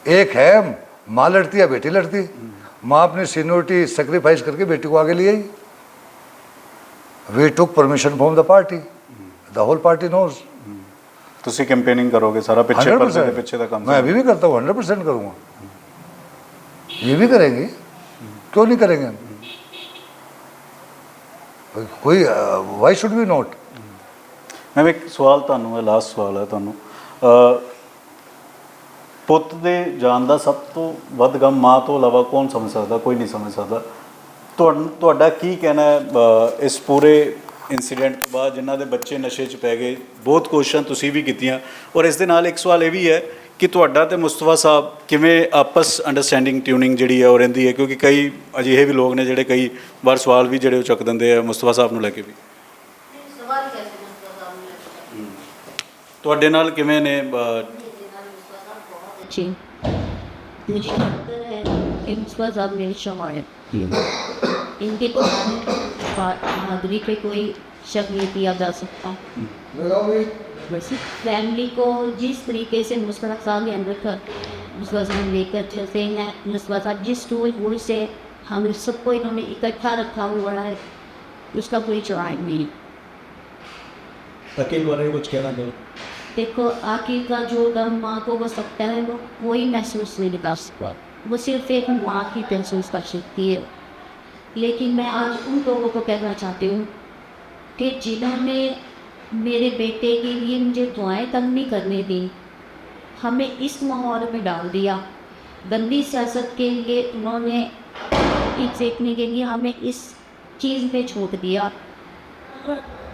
एक है माँ लड़ती है, बेटी लड़ती। माँ अपनी सीनियरिटी सेक्रीफाइस करके बेटी को आगे ले आई। We took permission from the party, the whole party knows. ਤੁਸੀਂ ਕੈਂਪੇनिंग करोगे सारा पीछे पर्दे के पीछे का काम? मैं अभी भी करता हूँ, 100% करूँगा। ये भी करेंगे, क्यों नहीं करेंगे हम? कोई वाई शुड वी नॉट? ਮੈਂ ਇੱਕ ਸਵਾਲ ਤੁਹਾਨੂੰ ਹੈ, ਲਾਸਟ ਸਵਾਲ ਹੈ ਤੁਹਾਨੂੰ। ਪੁੱਤ ਦੇ ਜਾਣ ਦਾ ਸਭ ਤੋਂ ਵੱਧ ਗਮ ਮਾਂ ਤੋਂ ਇਲਾਵਾ ਕੌਣ ਸਮਝ ਸਕਦਾ? ਕੋਈ ਨਹੀਂ ਸਮਝ ਸਕਦਾ। ਤੁਹਾਡਾ ਕੀ ਕਹਿਣਾ ਹੈ ਇਸ ਪੂਰੇ ਇੰਸੀਡੈਂਟ ਤੋਂ ਬਾਅਦ, ਜਿਨ੍ਹਾਂ ਦੇ ਬੱਚੇ ਨਸ਼ੇ 'ਚ ਪੈ ਗਏ? ਬਹੁਤ ਕੋਸ਼ਿਸ਼ਾਂ ਤੁਸੀਂ ਵੀ ਕੀਤੀਆਂ, ਔਰ ਇਸ ਦੇ ਨਾਲ ਇੱਕ ਸਵਾਲ ਇਹ ਵੀ ਹੈ ਕਿ ਤੁਹਾਡਾ ਤੇ ਮੁਸਤਫਾ ਸਾਹਿਬ ਕਿਵੇਂ ਆਪਸ ਅੰਡਰਸਟੈਂਡਿੰਗ ਟਿਊਨਿੰਗ ਜਿਹੜੀ ਹੈ ਉਹ ਰਹਿੰਦੀ ਹੈ? ਕਿਉਂਕਿ ਕਈ ਅਜਿਹੇ ਵੀ ਲੋਕ ਨੇ ਜਿਹੜੇ ਕਈ ਵਾਰ ਸਵਾਲ ਵੀ ਜਿਹੜੇ ਉਹ ਚੱਕ ਦਿੰਦੇ ਆ ਮੁਸਤਫਾ ਸਾਹਿਬ ਨੂੰ ਲੈ ਕੇ ਵੀ। सवाल ही कैसे मुस्तफा साहब ने लगता ਤੁਹਾਡੇ ਨਾਲ ਕਿਵੇਂ ਨੇ? जी मुझे लगता है कि मुस्तफा साहब मेरे शौहर हैं। इनके बहादुरी पे कोई शक नहीं किया जा सकता। वैसे फैमिली को जिस तरीके से मुस्तफा साहब ने अंदर कर मुस्तफा साहब लेकर चलते हैं, मुस्तफा साहब जिस टूल से हम सबको इन्होंने इकट्ठा रखा हुआ है, उसका कोई जवाब नहीं। अकेले वाले कुछ कहना दो। देखो आखिर का जो गम माँ को हो सकता है वो कोई महसूस नहीं कर सकता, वो सिर्फ एक माँ की महसूस कर सकती है। लेकिन मैं आज उन लोगों को कहना चाहती हूँ कि जिन्होंने मेरे बेटे के लिए मुझे दुआएं तक नहीं करने दी, हमें इस माहौल में डाल दिया। गंदी सियासत के लिए उन्होंने ईद देखने के लिए हमें इस चीज़ में छोड़ दिया।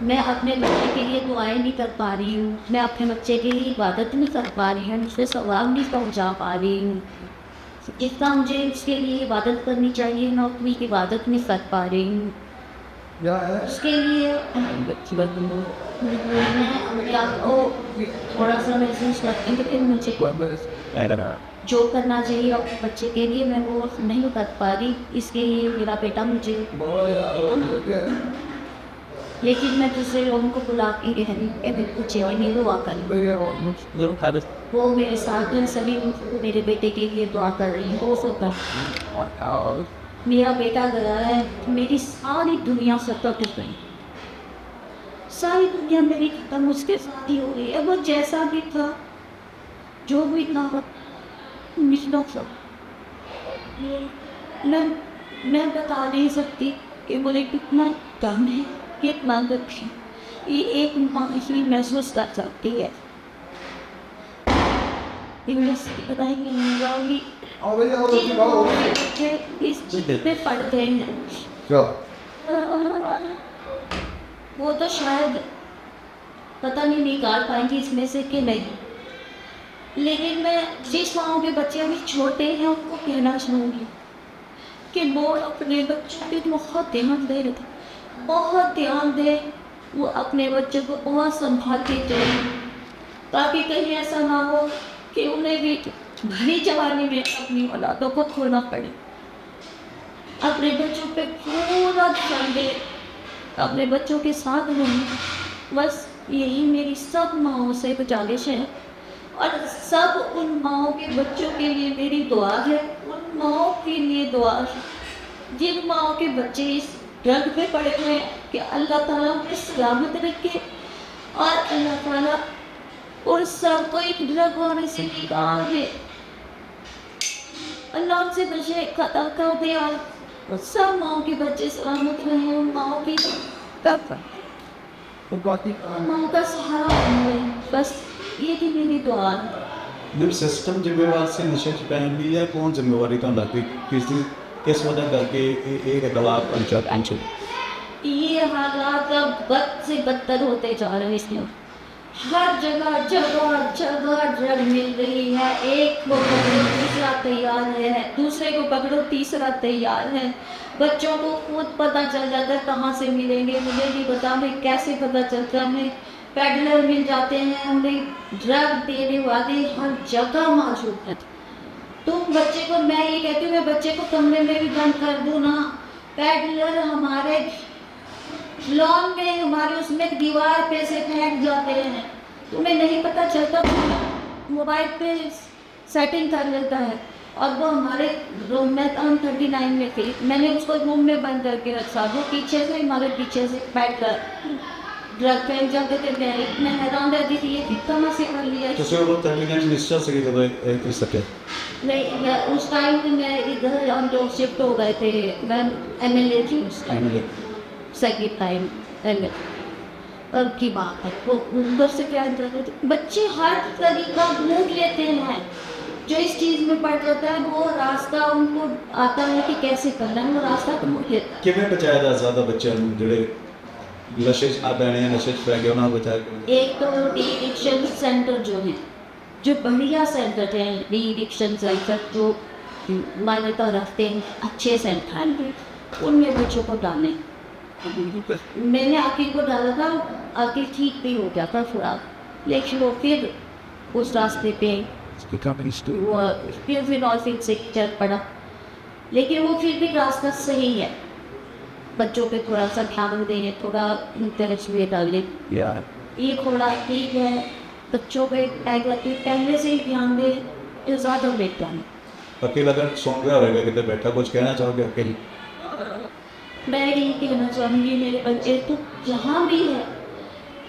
मैं अपने बच्चे के लिए दुआएं नहीं कर पा रही हूँ, मैं अपने बच्चे के लिए इबादत नहीं कर पा रही हूँ, उसे सवाब नहीं पहुँचा पा रही हूँ। जितना मुझे उसके लिए इबादत करनी चाहिए मैं उतनी इबादत नहीं कर पा रही हूँ। उसके लिए मैं अपने आप को थोड़ा सा महसूस करती हूँ कि मुझे जो करना चाहिए अपने बच्चे के लिए मैं वो नहीं कर पा रही। इसके लिए मेरा बेटा मुझे, लेकिन मैं दूसरे लोगों को बुला के कुछ नहीं दुआ कर, वो मेरे साथ में सभी मेरे बेटे के लिए दुआ कर रही है। वो सब कर मेरा बेटा गया है, मेरी सारी दुनिया से टूट गई, सारी दुनिया मेरी खत्म उसके साथ ही हो रही है। वो जैसा भी था, जो भी था, मिश्रा सब मैं बता नहीं सकती कि मुझे कितना कम है, कितना दुख है। ये एक माँ ही महसूस कर सकती है। बताएंगे होंगी इस चीज़ पे पढ़ते हैं, क्या वो तो शायद पता नहीं निकाल पाएंगे इसमें से कि नहीं, लेकिन मैं जिस माओ के बच्चे अभी छोटे हैं उनको कहना चाहूँगी कि वो अपने बच्चों पे बहुत ध्यान दे रहे थे, बहुत ध्यान दे, वो अपने बच्चों को बहुत संभाल के चले, ताकि कहीं ऐसा ना हो कि उन्हें भी भरी जवानी में अपनी औलादों को खोना पड़े। अपने बच्चों पे पूरा ध्यान दे, अपने बच्चों के साथ रहें, बस यही मेरी सब माओं से गुजारिश है। और सब उन माओं के बच्चों के लिए मेरी दुआ है, उन माओं के लिए दुआ है जिन माओं के बच्चे इस ड्रग पे पड़े हुए हैं कि अल्लाह ताला उन्हें सलामत रखे और अल्लाह ताला उन सबको एक ड्रग होने से निकाल दे, अल्लाह उनसे नशे खत्म कर दे और सब माओं के बच्चे सलामत रहे, उन माओं की माओं का सहारा बने, बस ये थी मेरी दुआ। जब सिस्टम जिम्मेवार से नशे च पैन भी है, कौन जिम्मेवारी तो कि किस वजह करके एक दबाव पंचायत ये हालात अब बद से बदतर होते जा रहे हैं। इसमें हर जगह जगह जगह ड्रग मिल रही है, एक को पकड़ो दूसरा तैयार है, दूसरे को पकड़ो तीसरा तैयार है। बच्चों को खुद पता चल जाता है कहाँ से मिलेंगे, मुझे नहीं पता हमें कैसे पता चलता, हमें पेडलर मिल जाते हैं, उन्हें ड्रग देने वाले हर जगह मौजूद है। तुम बच्चे को, मैं ये कहती हूँ मैं बच्चे को कमरे में भी बंद कर दूँ ना, पेडलर हमारे लॉन में हमारे उसमें दीवार पे से फेंक जाते हैं, तुम्हें नहीं पता चलता, मोबाइल पे सेटिंग कर लेता है। और वो हमारे रूम में हम 39 में थे, मैंने उसको रूम में बंद करके रखा, वो पीछे से हमारे पीछे से बैठ कर ड्रग फेंक जाते थे। मैं हैरान रहती थी ये कितना से कर लिया। नहीं मैं उस टाइम में मैं इधर हम लोग शिफ्ट हो गए थे, मैं MLA थी उस टाइम, सेकेंड टाइम MLA अब की बात है। वो उधर से क्या बच्चे हर तरीका ढूंढ लेते हैं, जो इस चीज़ में पड़ जाता है वो रास्ता उनको आता है कि कैसे करना है, वो रास्ता ढूंढ लेते हैं। किमें बचाया जा ज़्यादा बच्चों जोड़े नशे आ पैने नशे पै गए उन्होंने बचाया? एक तो एडिक्शन सेंटर जो है, जो बढ़िया सेंटर हैं डी एडिक्शन सेंटर जो मान्यता रखते हैं, अच्छे सेंटर हैं, उनमें बच्चों को डालें। मैंने आखिर को डाला था, आखिर ठीक भी हो गया था थोड़ा, लेकिन वो फिर उस रास्ते पे वो फिर से चल पड़ा, लेकिन वो फिर भी रास्ता सही है। बच्चों पे थोड़ा सा ध्यान दें, थोड़ा इंटरेस्ट भी डालें, ये थोड़ा ठीक है। बच्चों पे पहले से ही ध्यान दें तो ज़्यादा बेहतर है। अकेला अगर सौंप गया रहेगा कितने बैठा, कुछ कहना चाहोगे अकेले? मैं यही कहना चाहूँगी मेरे बच्चे तो जहाँ भी है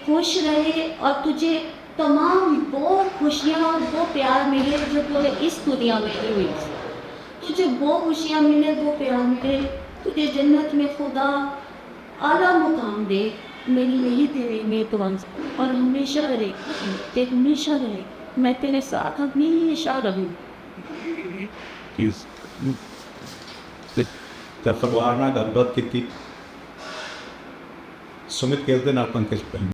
खुश रहे और तुझे तमाम वो खुशियाँ और वो प्यार मिले जो तुम्हें इस दुनिया में हुई, तुझे वो खुशियाँ मिले, वो प्यार मिले, तुझे जन्नत में खुदा आला मुकाम दे। मेरी यही तेरी में तो और हमेशा रहे, तेरे हमेशा रहे, मैं तेरे साथ हमेशा रहूँ। फगवाना गलबात की सुमित कहते ना पंकज